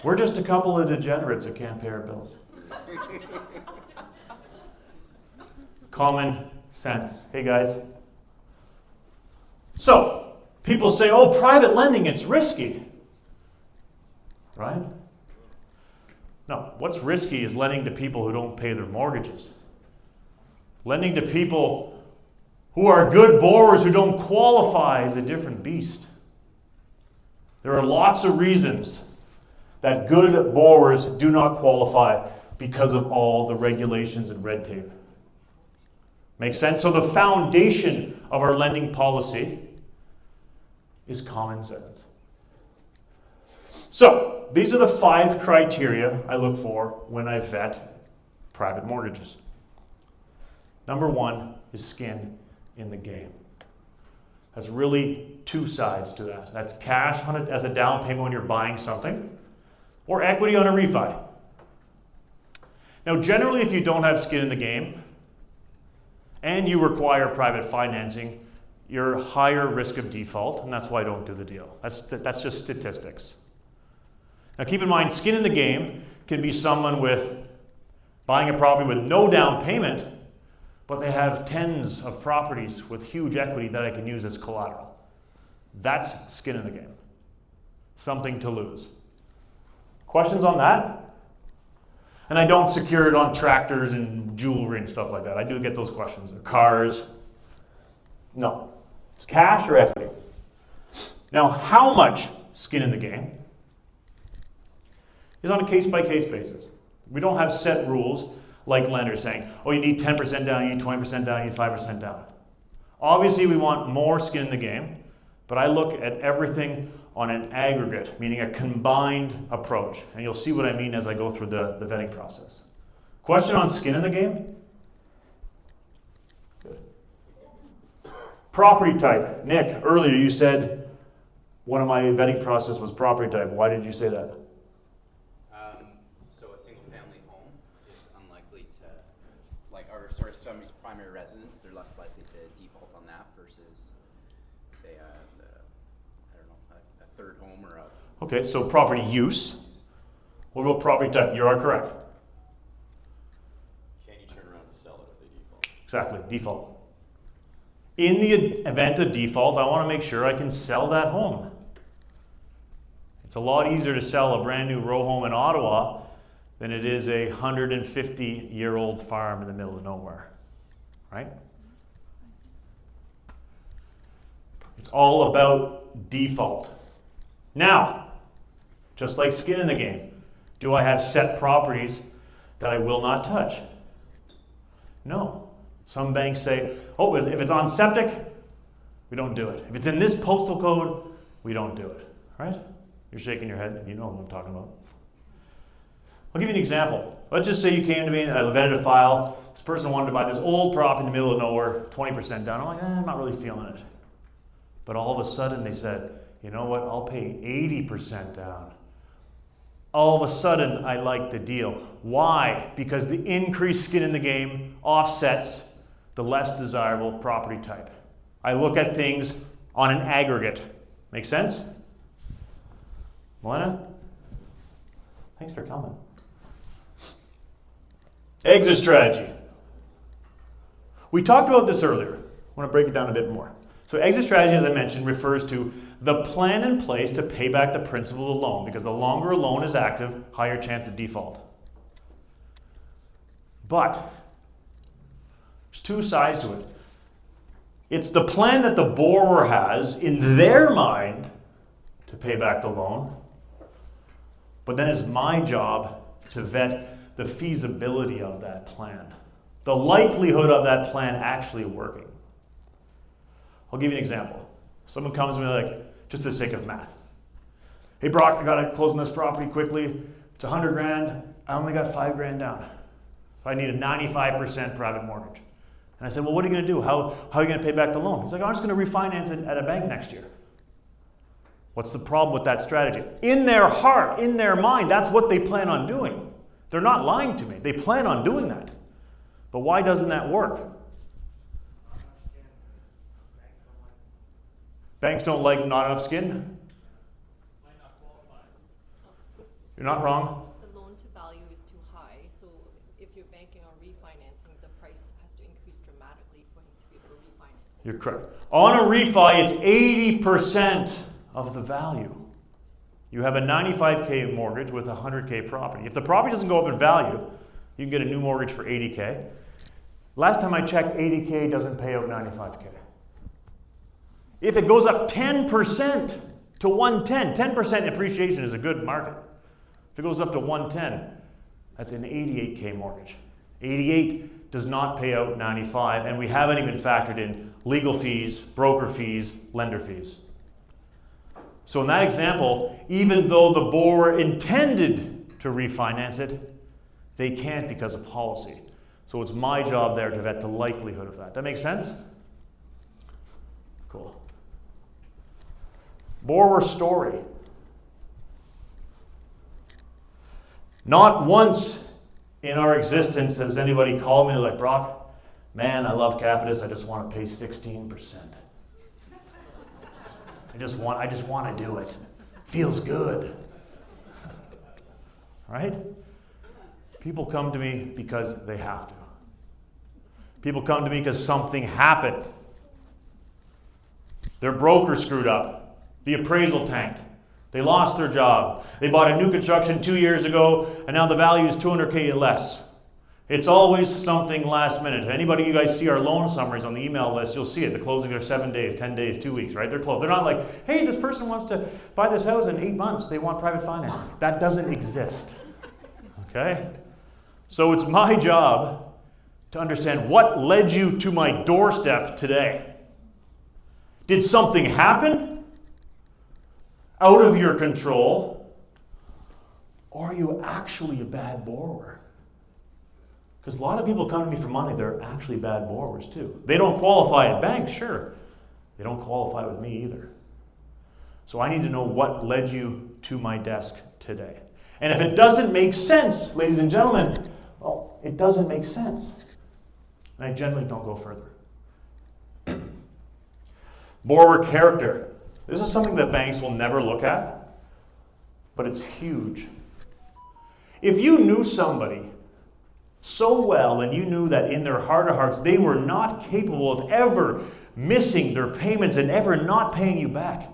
We're just a couple of degenerates that can't pay our bills. Common sense. Hey guys. So, people say, oh, private lending, it's risky. Right? No, what's risky is lending to people who don't pay their mortgages. Lending to people who are good borrowers who don't qualify is a different beast. There are lots of reasons that good borrowers do not qualify because of all the regulations and red tape. Make sense? So the foundation of our lending policy is common sense. So these are the 5 criteria I look for when I vet private mortgages. Number 1 is skin in the game. There's really 2 sides to that. That's cash on it as a down payment when you're buying something, or equity on a refi. Now, generally, if you don't have skin in the game and you require private financing, you're higher risk of default, and that's why I don't do the deal. That's just statistics. Now, keep in mind, skin in the game can be someone with buying a property with no down payment, but they have tens of properties with huge equity that I can use as collateral. That's skin in the game. Something to lose. Questions on that? And I don't secure it on tractors and jewelry and stuff like that. I do get those questions. Or cars. No. It's cash or equity. Now, how much skin in the game is on a case-by-case basis. We don't have set rules like lenders saying, oh, you need 10% down, you need 20% down, you need 5% down. Obviously, we want more skin in the game, but I look at everything on an aggregate, meaning a combined approach. And you'll see what I mean as I go through the vetting process. Question on skin in the game? Good. Property type. Nick, earlier you said one of my vetting process was property type. Why did you say that? So a single family home is unlikely to, like our somebody's primary residence, they're less likely to default on that versus, say, I don't know, a third home or a. Okay, so property use. What about property type? You are correct. Can you turn around and sell it if they default? Exactly, default. In the event of default, I want to make sure I can sell that home. It's a lot easier to sell a brand new row home in Ottawa than it is a 150-year-old farm in the middle of nowhere, right? It's all about default. Now, just like skin in the game, do I have set properties that I will not touch? No. Some banks say, oh, if it's on septic, we don't do it. If it's in this postal code, we don't do it, right? You're shaking your head. You know what I'm talking about. I'll give you an example. Let's just say you came to me and I vetted a file. This person wanted to buy this old property in the middle of nowhere, 20% down. I'm like, I'm not really feeling it. But all of a sudden they said, you know what, I'll pay 80% down. All of a sudden I like the deal. Why? Because the increased skin in the game offsets the less desirable property type. I look at things on an aggregate. Make sense? Melena? Thanks for coming. Exit strategy. We talked about this earlier. I want to break it down a bit more. So exit strategy, as I mentioned, refers to the plan in place to pay back the principal of the loan, because the longer a loan is active, higher chance of default. But there's two sides to it. It's the plan that the borrower has in their mind to pay back the loan, but then it's my job to vet the feasibility of that plan, the likelihood of that plan actually working. I'll give you an example. Someone comes to me like, just for the sake of math. Hey Brock, I gotta close on this property quickly. It's 100 grand. I only got 5 grand down. So I need a 95% private mortgage. And I said, well, what are you gonna do? How are you gonna pay back the loan? He's like, I'm just gonna refinance it at a bank next year. What's the problem with that strategy? In their heart, in their mind, that's what they plan on doing. They're not lying to me. They plan on doing that. But why doesn't that work? Banks don't like not enough skin? You're not wrong. The loan to value is too high, so if you're banking on refinancing, the price has to increase dramatically for him to be able to refinance. You're correct. On a refi, it's 80% of the value. You have a 95K mortgage with a 100K property. If the property doesn't go up in value, you can get a new mortgage for 80K. Last time I checked, 80K doesn't pay out 95K. If it goes up 10% to 110, 10% appreciation is a good market. If it goes up to 110, that's an 88K mortgage. 88 does not pay out 95, and we haven't even factored in legal fees, broker fees, lender fees. So in that example, even though the borrower intended to refinance it, they can't because of policy. So it's my job there to vet the likelihood of that. That make sense? Cool. Borrower story. Not once in our existence has anybody called me like, Brock, man, I love Capitus, I just want to pay 16%. I just want to do it. Feels good. Right? People come to me because they have to. People come to me because something happened. Their broker screwed up. The appraisal tanked. They lost their job. They bought a new construction 2 years ago, and now the value is 200K less. It's always something last minute. Anybody you guys see our loan summaries on the email list, you'll see it. The closing are 7 days, 10 days, 2 weeks, right? They're closed. They're not like, hey, this person wants to buy this house in 8 months. They want private financing. That doesn't exist. Okay? So it's my job to understand what led you to my doorstep today. Did something happen out of your control, or are you actually a bad borrower? Because a lot of people come to me for money, they're actually bad borrowers too. They don't qualify at banks, sure. They don't qualify with me either. So I need to know what led you to my desk today. And if it doesn't make sense, ladies and gentlemen, well, it doesn't make sense. And I generally don't go further. Borrower character. This is something that banks will never look at, but it's huge. If you knew somebody so well and you knew that in their heart of hearts they were not capable of ever missing their payments and ever not paying you back,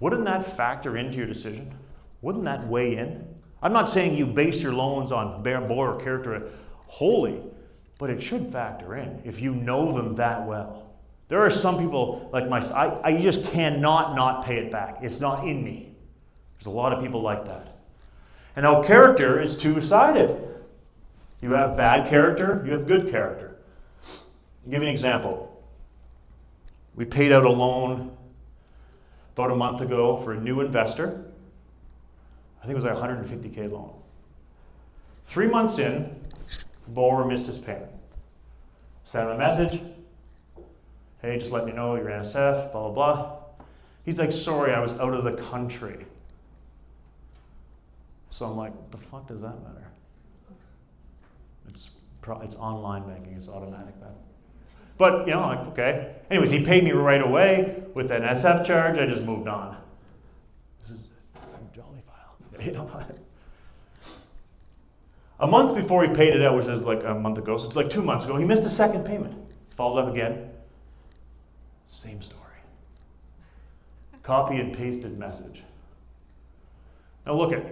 wouldn't that factor into your decision? Wouldn't that weigh in? I'm not saying you base your loans on borrower character wholly, but it should factor in if you know them that well. There are some people like myself, I just cannot not pay it back. It's not in me. There's a lot of people like that. And now character is two-sided. You have bad character, you have good character. I'll give you an example. We paid out a loan about a month ago for a new investor. I think it was like a $150K loan. 3 months in, the borrower missed his payment. Sent him a message. Hey, just let me know your NSF, blah, blah, blah. He's like, sorry, I was out of the country. So I'm like, the fuck does that matter? It's online banking, it's automatic then. But, you know, like, okay. Anyways, he paid me right away with an SF charge. I just moved on. This is a jolly file. You know, a month before he paid it out, which is like a month ago, so it's like 2 months ago, he missed a second payment. Follows up again. Same story. Copy and pasted message. Now look at,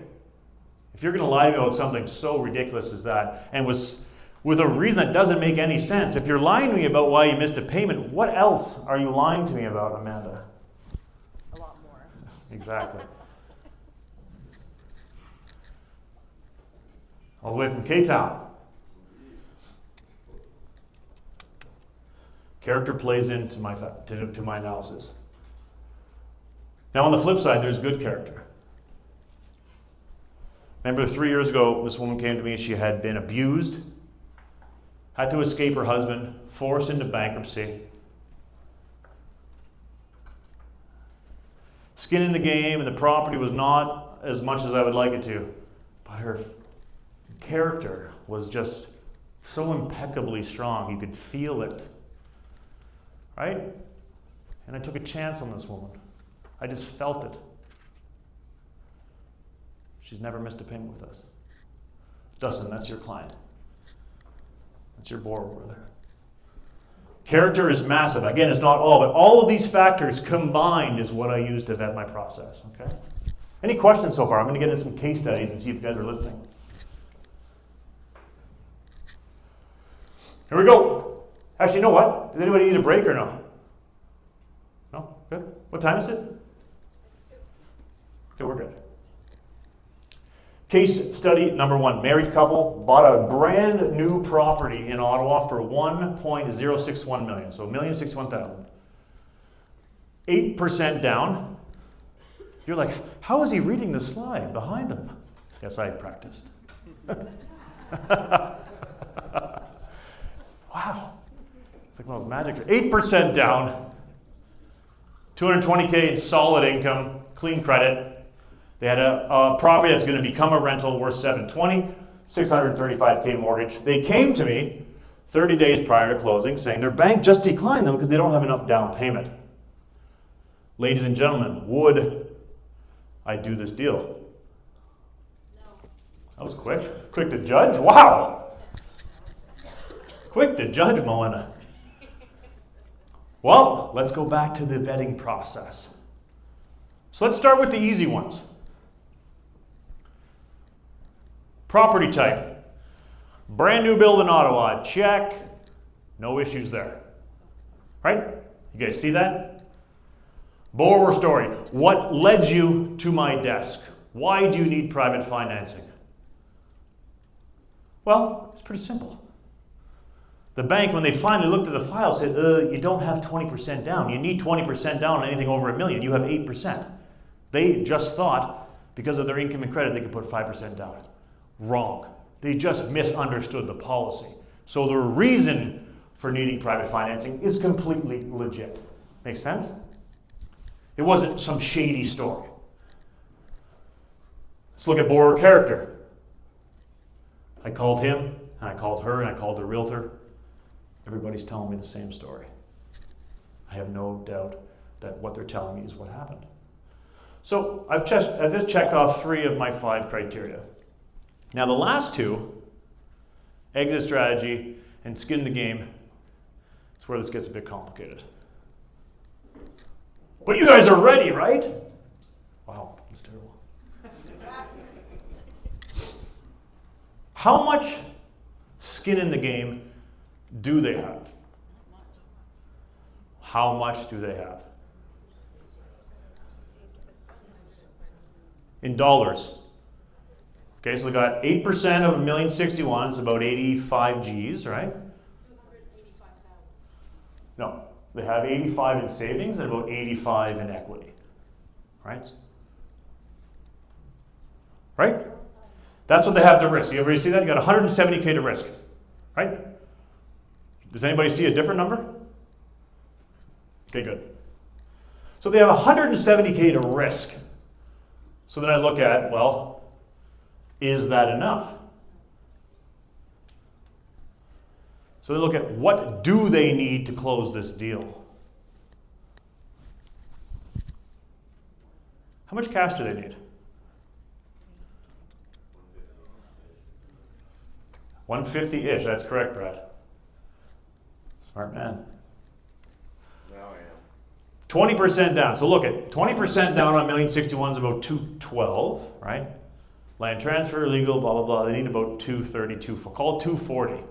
if you're going to lie to me about something so ridiculous as that, and with a reason that doesn't make any sense, if you're lying to me about why you missed a payment, what else are you lying to me about, Amanda? A lot more. Exactly. All the way from K-Town. Character plays into to my analysis. Now on the flip side, there's good character. Remember 3 years ago, this woman came to me, she had been abused, had to escape her husband, forced into bankruptcy. Skin in the game, and the property was not as much as I would like it to. But her character was just so impeccably strong, you could feel it. Right? And I took a chance on this woman. I just felt it. She's never missed a payment with us. Dustin, that's your client. That's your borrower there. Character is massive. Again, it's not all, but all of these factors combined is what I use to vet my process. Okay? Any questions so far? I'm going to get into some case studies and see if you guys are listening. Here we go. Actually, you know what? Does anybody need a break or no? No? Good? What time is it? Okay, we're good. Case study number 1. Married couple bought a brand new property in Ottawa for $1.061 million. So $1,061,000. 8% down. You're like, how is he reading the slide behind him? Yes, I practiced. Wow. It's like one of those magic. 8% down. $220K in solid income, clean credit. They had a property that's going to become a rental worth $720, $635K mortgage. They came to me 30 days prior to closing saying their bank just declined them because they don't have enough down payment. Ladies and gentlemen, would I do this deal? No. That was quick. Quick to judge? Wow. Quick to judge, Melina. Well, let's go back to the vetting process. So let's start with the easy ones. Property type. Brand new build in Ottawa. Check. No issues there. Right? You guys see that? Borrower story. What led you to my desk? Why do you need private financing? Well, it's pretty simple. The bank, when they finally looked at the file, said, you don't have 20% down. You need 20% down on anything over $1 million. You have 8%. They just thought, because of their income and credit, they could put 5% down. Wrong. They just misunderstood the policy. So the reason for needing private financing is completely legit. Make sense? It wasn't some shady story. Let's look at borrower character. I called him, and I called her, and I called the realtor. Everybody's telling me the same story. I have no doubt that what they're telling me is what happened. So I've just checked off 3 of my 5 criteria. Now the last 2, exit strategy and skin the game, is where this gets a bit complicated. But you guys are ready, right? Wow, that's terrible. How much skin in the game do they have? How much do they have? In dollars. Okay, so they got 8% of 1,061,000 is about 85 G's, right? 285,000. No, they have 85 in savings and about 85 in equity, right? Right? That's what they have to risk. You ever see that? You got 170K to risk, right? Does anybody see a different number? Okay, good. So they have 170K to risk. So then I look at, well, is that enough? So they look at what do they need to close this deal? How much cash do they need? 150-ish, that's correct, Brad. Smart man. Now I am. 20% down. So look at 20% down on 1,061 is about 212, right? Land transfer, legal, blah, blah, blah. They need about 230, call it 240.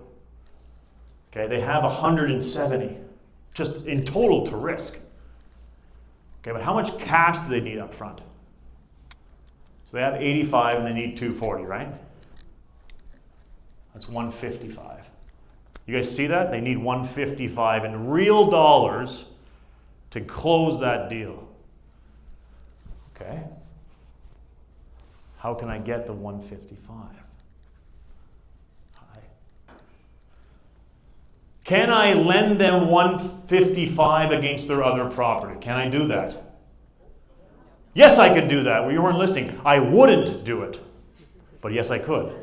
Okay, they have 170 just in total to risk. Okay, but how much cash do they need up front? So they have 85 and they need 240, right? That's 155. You guys see that? They need 155 in real dollars to close that deal. Okay? How can I get the 155? Can I lend them 155 against their other property? Can I do that? Yes, I can do that. Well, you weren't listening. I wouldn't do it. But yes, I could.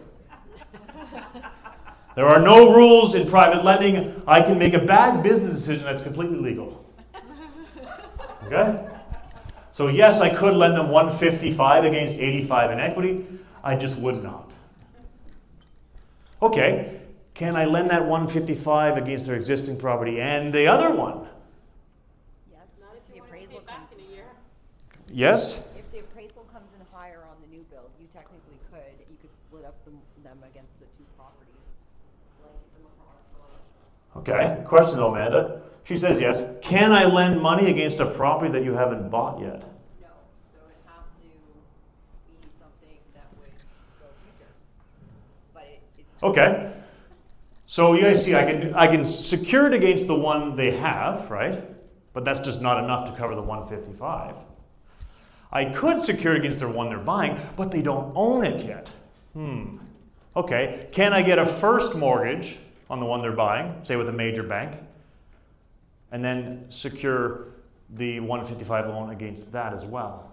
There are no rules in private lending. I can make a bad business decision that's completely legal. Okay? So yes, I could lend them 155 against 85 in equity. I just would not. Okay, can I lend that 155 against their existing property and the other one? Yes, Not if the you want to appraisal pay back comes, in a year. Yes? if the appraisal comes in higher on the new build, you technically could, you could split up them against the 2 properties. Lend them across. Okay, question though, Amanda. She says yes. Can I lend money against a property that you haven't bought yet? No, so it'd have to be something that would go future. But it's. Okay. So you guys see, I can secure it against the one they have, right? But that's just not enough to cover the 155. I could secure it against the one they're buying, but they don't own it yet. Okay. Can I get a first mortgage on the one they're buying, say with a major bank, and then secure the 155 loan against that as well?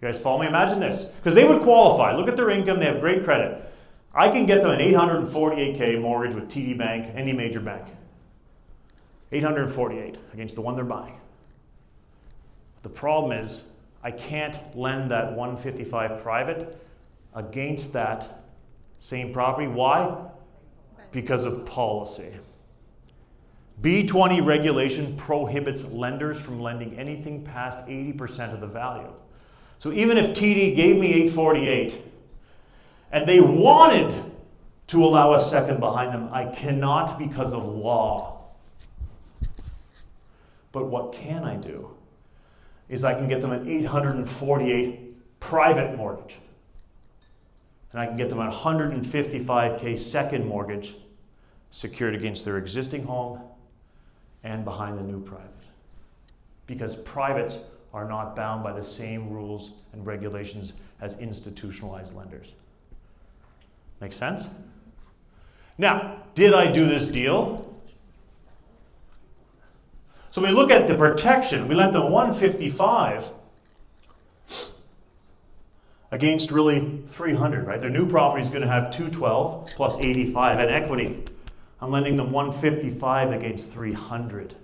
You guys follow me? Imagine this. Because they would qualify. Look at their income. They have great credit. I can get them an $848K mortgage with TD Bank, any major bank. 848 against the one they're buying. The problem is I can't lend that 155 private against that same property. Why? Because of policy. B20 regulation prohibits lenders from lending anything past 80% of the value. So even if TD gave me 848 and they wanted to allow a second behind them, I cannot because of law. But what can I do is I can get them an 848 private mortgage. And I can get them a 155K second mortgage secured against their existing home and behind the new private. Because privates are not bound by the same rules and regulations as institutionalized lenders. Make sense? Now, did I do this deal? So we look at the protection. We lent them 155 against really 300, right? Their new property is going to have 212 plus 85 and equity. I'm lending them 155 against 300.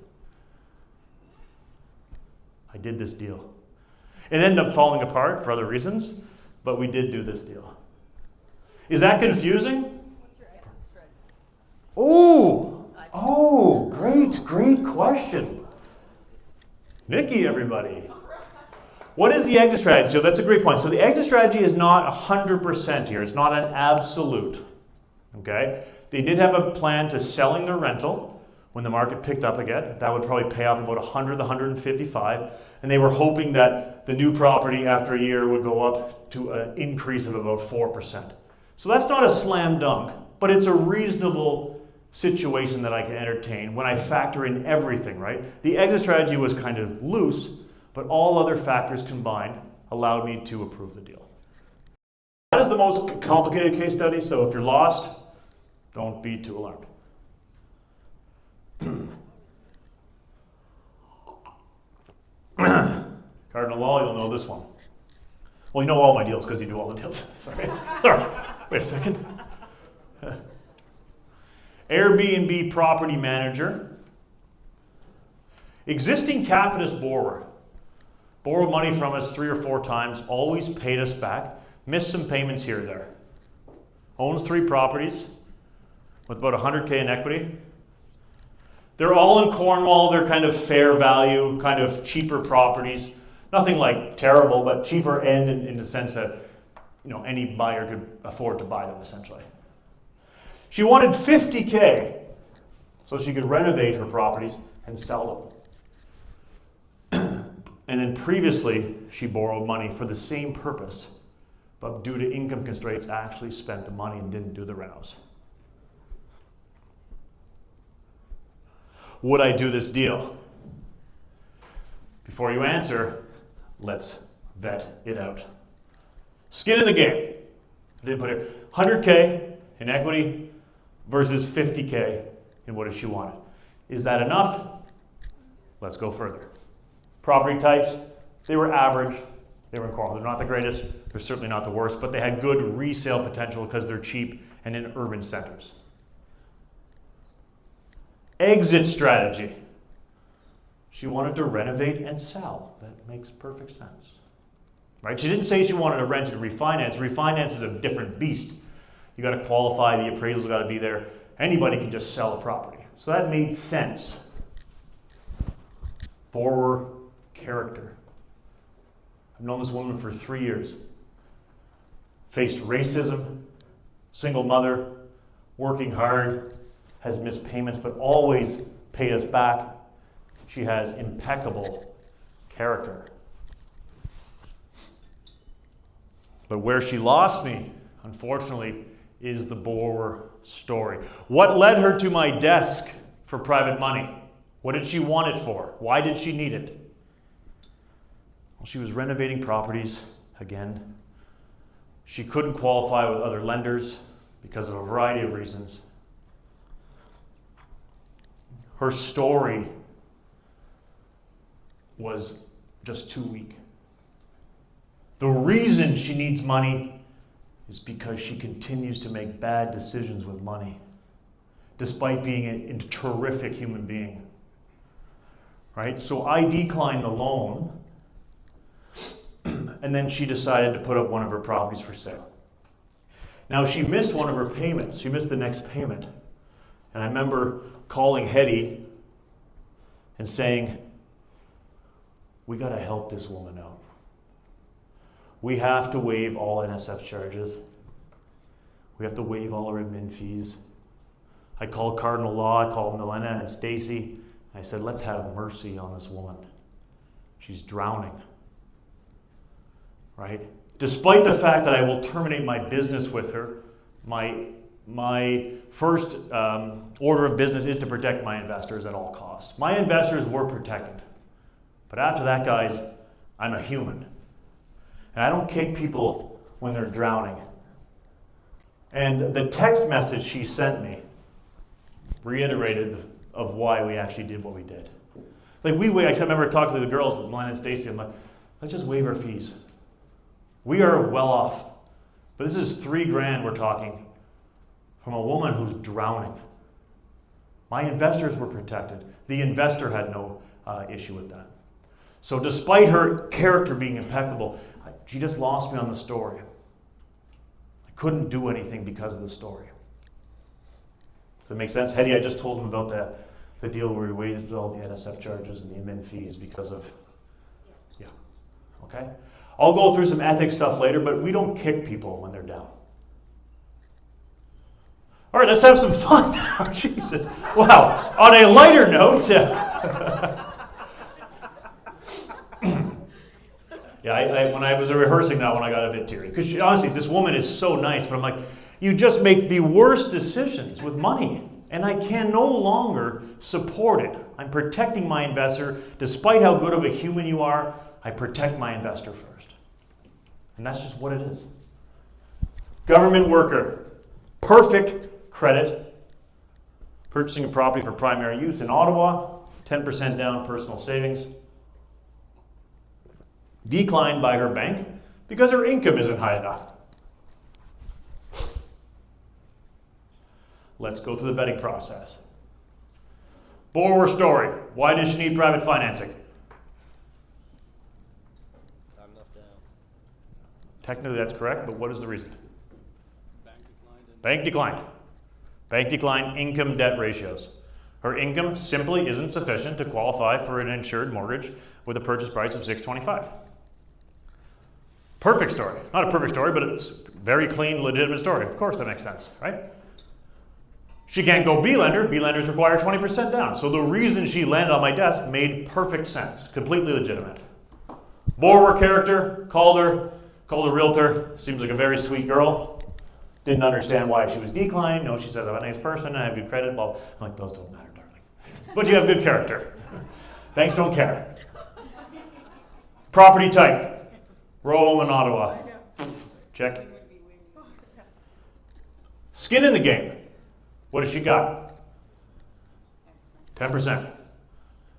I did this deal. It ended up falling apart for other reasons, but we did do this deal. Is that confusing? What's your exit strategy? Great question. Nikki, everybody. What is the exit strategy? So that's a great point. So the exit strategy is not 100% here. It's not an absolute. Okay? They did have a plan to selling their rental when the market picked up again. That would probably pay off about 100 to 155. And they were hoping that the new property after a year would go up to an increase of about 4%. So that's not a slam dunk, but it's a reasonable situation that I can entertain when I factor in everything, right? The exit strategy was kind of loose, but all other factors combined allowed me to approve the deal. That is the most complicated case study, so if you're lost, don't be too alarmed. Cardinal Law, you'll know this one. Well, you know all my deals because you do all the deals. Sorry. Wait a second. Airbnb property manager. Existing Capitus borrower. Borrowed money from us 3 or 4 times, always paid us back. Missed some payments here or there. Owns 3 properties with about 100K in equity. They're all in Cornwall. They're kind of fair value, kind of cheaper properties. Nothing like terrible, but cheaper end in the sense that any buyer could afford to buy them essentially. She wanted 50K so she could renovate her properties and sell them. And then previously she borrowed money for the same purpose, but due to income constraints actually spent the money and didn't do the renos. Would I do this deal? Before you answer, let's vet it out. Skin in the game. I didn't put here 100K in equity versus 50K in what she wanted. Is that enough? Let's go further. Property types, they were average. They were in Cornwall. They're not the greatest. They're certainly not the worst, but they had good resale potential because they're cheap and in urban centers. Exit strategy. She wanted to renovate and sell. That makes perfect sense. Right? She didn't say she wanted to rent and refinance. Refinance is a different beast. You got to qualify, the appraisal's got to be there. Anybody can just sell a property. So that made sense. Borrower character. I've known this woman for 3 years. Faced racism, single mother, working hard, has missed payments, but always paid us back. She has impeccable character. But where she lost me, unfortunately, is the borrower story. What led her to my desk for private money? What did she want it for? Why did she need it? Well, she was renovating properties again. She couldn't qualify with other lenders because of a variety of reasons. Her story was just too weak. The reason she needs money is because she continues to make bad decisions with money, despite being a terrific human being. Right? So I declined the loan, and then she decided to put up one of her properties for sale. Now she missed one of her payments. She missed the next payment. And I remember calling Hetty and saying, we got to help this woman out. We have to waive all NSF charges. We have to waive all our admin fees. I called Cardinal Law, I called Milena and Stacy. I said, let's have mercy on this woman. She's drowning. Right? Despite the fact that I will terminate my business with her, my first order of business is to protect my investors at all costs. My investors were protected. But after that, guys, I'm a human. And I don't kick people when they're drowning. And the text message she sent me reiterated of why we actually did what we did. I remember talking to the girls, Milena and Stacy, I'm like, let's just waive our fees. We are well off. But this is $3,000 we're talking from a woman who's drowning. My investors were protected. The investor had no issue with that. So despite her character being impeccable, she just lost me on the story. I couldn't do anything because of the story. Does that make sense? Hetty, I just told him about the deal where we waived all the NSF charges and the admin fees because of, yeah, okay? I'll go through some ethics stuff later, but we don't kick people when they're down. All right, let's have some fun now. Jesus. Wow, on a lighter note, yeah, when I was rehearsing that one, I got a bit teary. Because honestly, this woman is so nice, but I'm like, you just make the worst decisions with money. And I can no longer support it. I'm protecting my investor. Despite how good of a human you are, I protect my investor first. And that's just what it is. Government worker. Perfect credit. Purchasing a property for primary use in Ottawa. 10% down personal savings. Declined by her bank because her income isn't high enough. Let's go through the vetting process. Borrower story. Why does she need private financing? Not enough down. Technically that's correct, but what is the reason? Bank declined. Bank declined. Bank declined income debt ratios. Her income simply isn't sufficient to qualify for an insured mortgage with a purchase price of $625,000. Perfect story. Not a perfect story, but it's a very clean, legitimate story. Of course that makes sense, right? She can't go B-lender. B-lenders require 20% down. So the reason she landed on my desk made perfect sense. Completely legitimate. Borrower character, called her realtor. Seems like a very sweet girl. Didn't understand why she was declined. No, she says, I'm a nice person, I have good credit. Well, I'm like, those don't matter, darling. But you have good character. Banks don't care. Property type. Rural home in Ottawa. Check. Skin in the game. What has she got? 10%.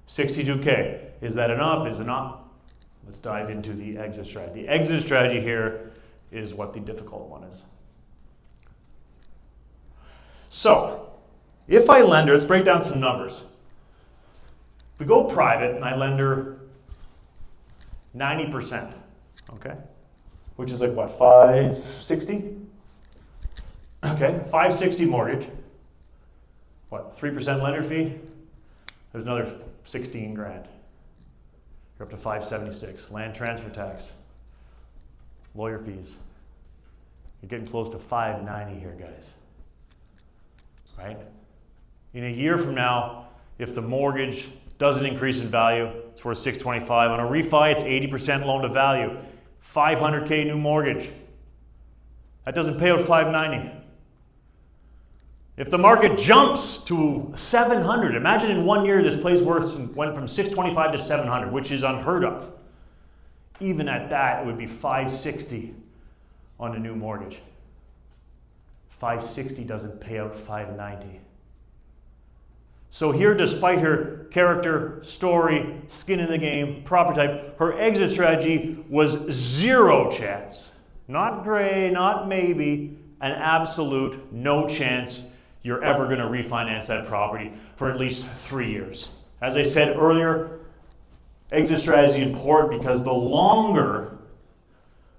62K. Is that enough? Is it not? Let's dive into the exit strategy. The exit strategy here is what the difficult one is. So, if I lend her, let's break down some numbers. If we go private and I lend her 90%, okay? Which is like what, 560? Okay, 560 mortgage. What, 3% lender fee? There's another 16 grand. You're up to 576. Land transfer tax. Lawyer fees. You're getting close to 590 here, guys. Right? In a year from now, if the mortgage doesn't increase in value, it's worth 625. On a refi, it's 80% loan to value. 500K new mortgage. That doesn't pay out 590. If the market jumps to 700, imagine in 1 year this place went from 625 to 700, which is unheard of. Even at that, it would be 560 on a new mortgage. 560 doesn't pay out 590. So here, despite her character, story, skin in the game, property type, her exit strategy was zero chance. Not gray, not maybe, an absolute no chance you're ever going to refinance that property for at least 3 years. As I said earlier, exit strategy is important because the longer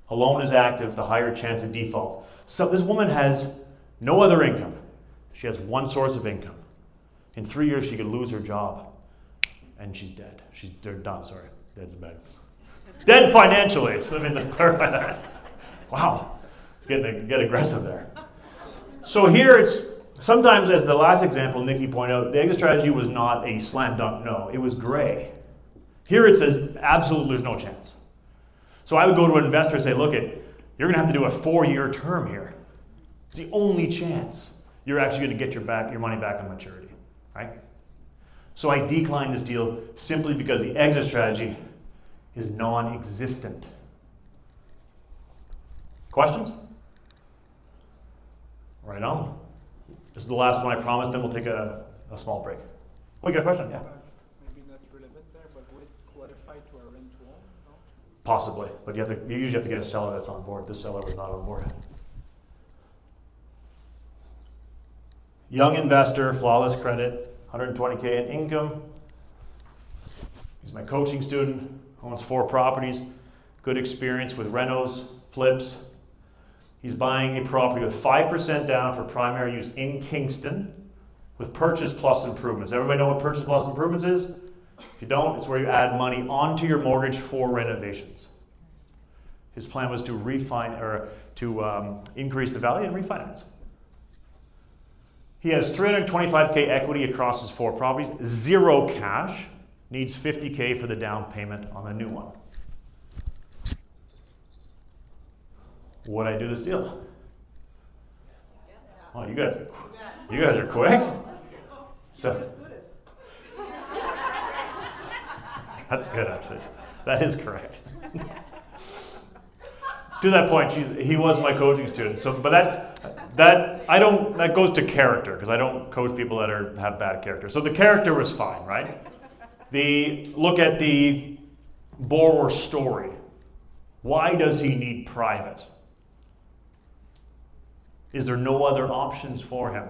a loan is active, the higher chance of default. So this woman has no other income. She has one source of income. In 3 years, she could lose her job, and she's dead. They're done, sorry. Dead's bad. Dead financially, so let me clarify that. Wow, get aggressive there. So here it's, sometimes as the last example Nikki pointed out, the exit strategy was not a slam dunk no, it was gray. Here it says absolutely there's no chance. So I would go to an investor and say, look, you're going to have to do a 4-year term here. It's the only chance you're actually going to get your money back on maturity, right? So I declined this deal simply because the exit strategy is non-existent. Questions? Right on. This is the last one I promised, then we'll take a small break. Oh, you got a question? Yeah. Maybe not relevant there, but would it qualify to a rent to own? No? Possibly, but you usually have to get a seller that's on board. This seller was not on board. Young investor, flawless credit, 120K in income. He's my coaching student, owns 4 properties, good experience with renos, flips. He's buying a property with 5% down for primary use in Kingston with Purchase Plus improvements. Everybody know what Purchase Plus improvements is? If you don't, it's where you add money onto your mortgage for renovations. His plan was to increase the value and refinance. He has 325K equity across his 4 properties, 0 cash, needs 50K for the down payment on the new one. Would I do this deal? Oh, you guys are quick. So that's good, actually. That is correct. To that point, he was my coaching student. So, but that goes to character, because I don't coach people that have bad character. So the character was fine, right? Look at the borrower story. Why does he need private? Is there no other options for him?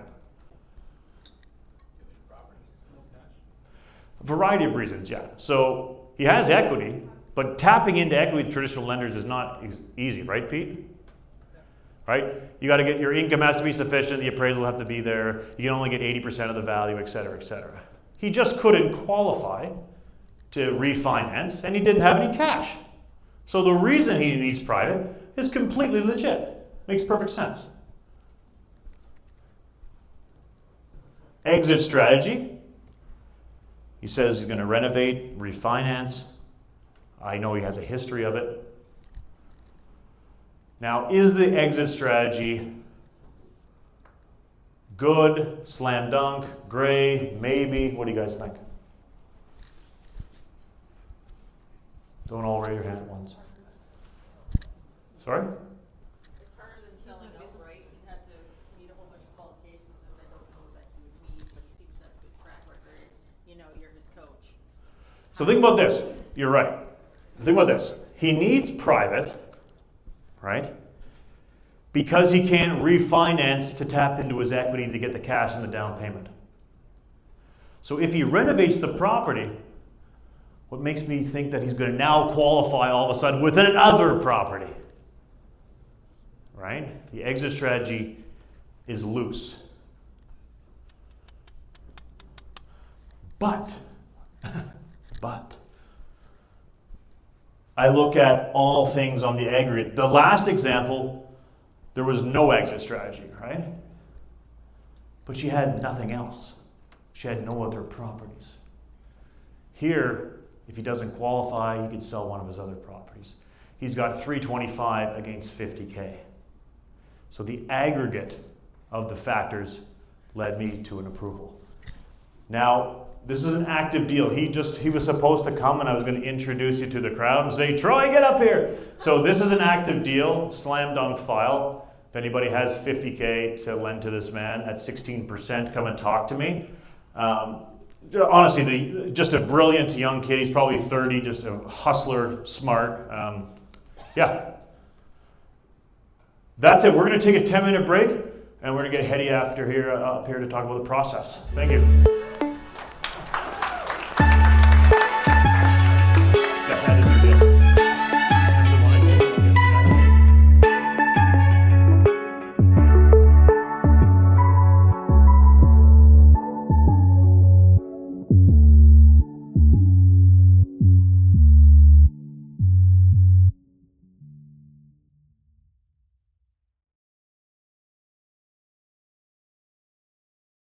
A variety of reasons, yeah. So he has equity, but tapping into equity with traditional lenders is not easy, right, Pete? Right? You got to get, your income has to be sufficient, the appraisal will have to be there, you can only get 80% of the value, et cetera, et cetera. He just couldn't qualify to refinance, and he didn't have any cash. So the reason he needs private is completely legit. Makes perfect sense. Exit strategy. He says he's going to renovate, refinance. I know he has a history of it. Now, is the exit strategy good, slam dunk, gray, maybe? What do you guys think? Don't all raise your hand at once. Sorry? It's harder than selling outright. You had to meet a whole bunch of qualifications that I don't know that you would meet, but he seems to have a good track record. You know, you're his coach. So think about this. You're right. Think about this. He needs private, right? Because he can't refinance to tap into his equity to get the cash and the down payment. So if he renovates the property, what makes me think that he's going to now qualify all of a sudden with another property? Right? The exit strategy is loose. But I look at all things on the aggregate. The last example, there was no exit strategy, right? But she had nothing else. She had no other properties. Here, if he doesn't qualify, he could sell one of his other properties. He's got 325 against 50K. So the aggregate of the factors led me to an approval. Now, this is an active deal. He was supposed to come and I was going to introduce you to the crowd and say, Troy, get up here. So this is an active deal, slam dunk file. If anybody has 50K to lend to this man at 16%, come and talk to me. Honestly, just a brilliant young kid. He's probably 30, just a hustler, smart. Yeah. That's it. We're going to take a 10-minute break, and we're going to get Hetty up here to talk about the process. Thank you.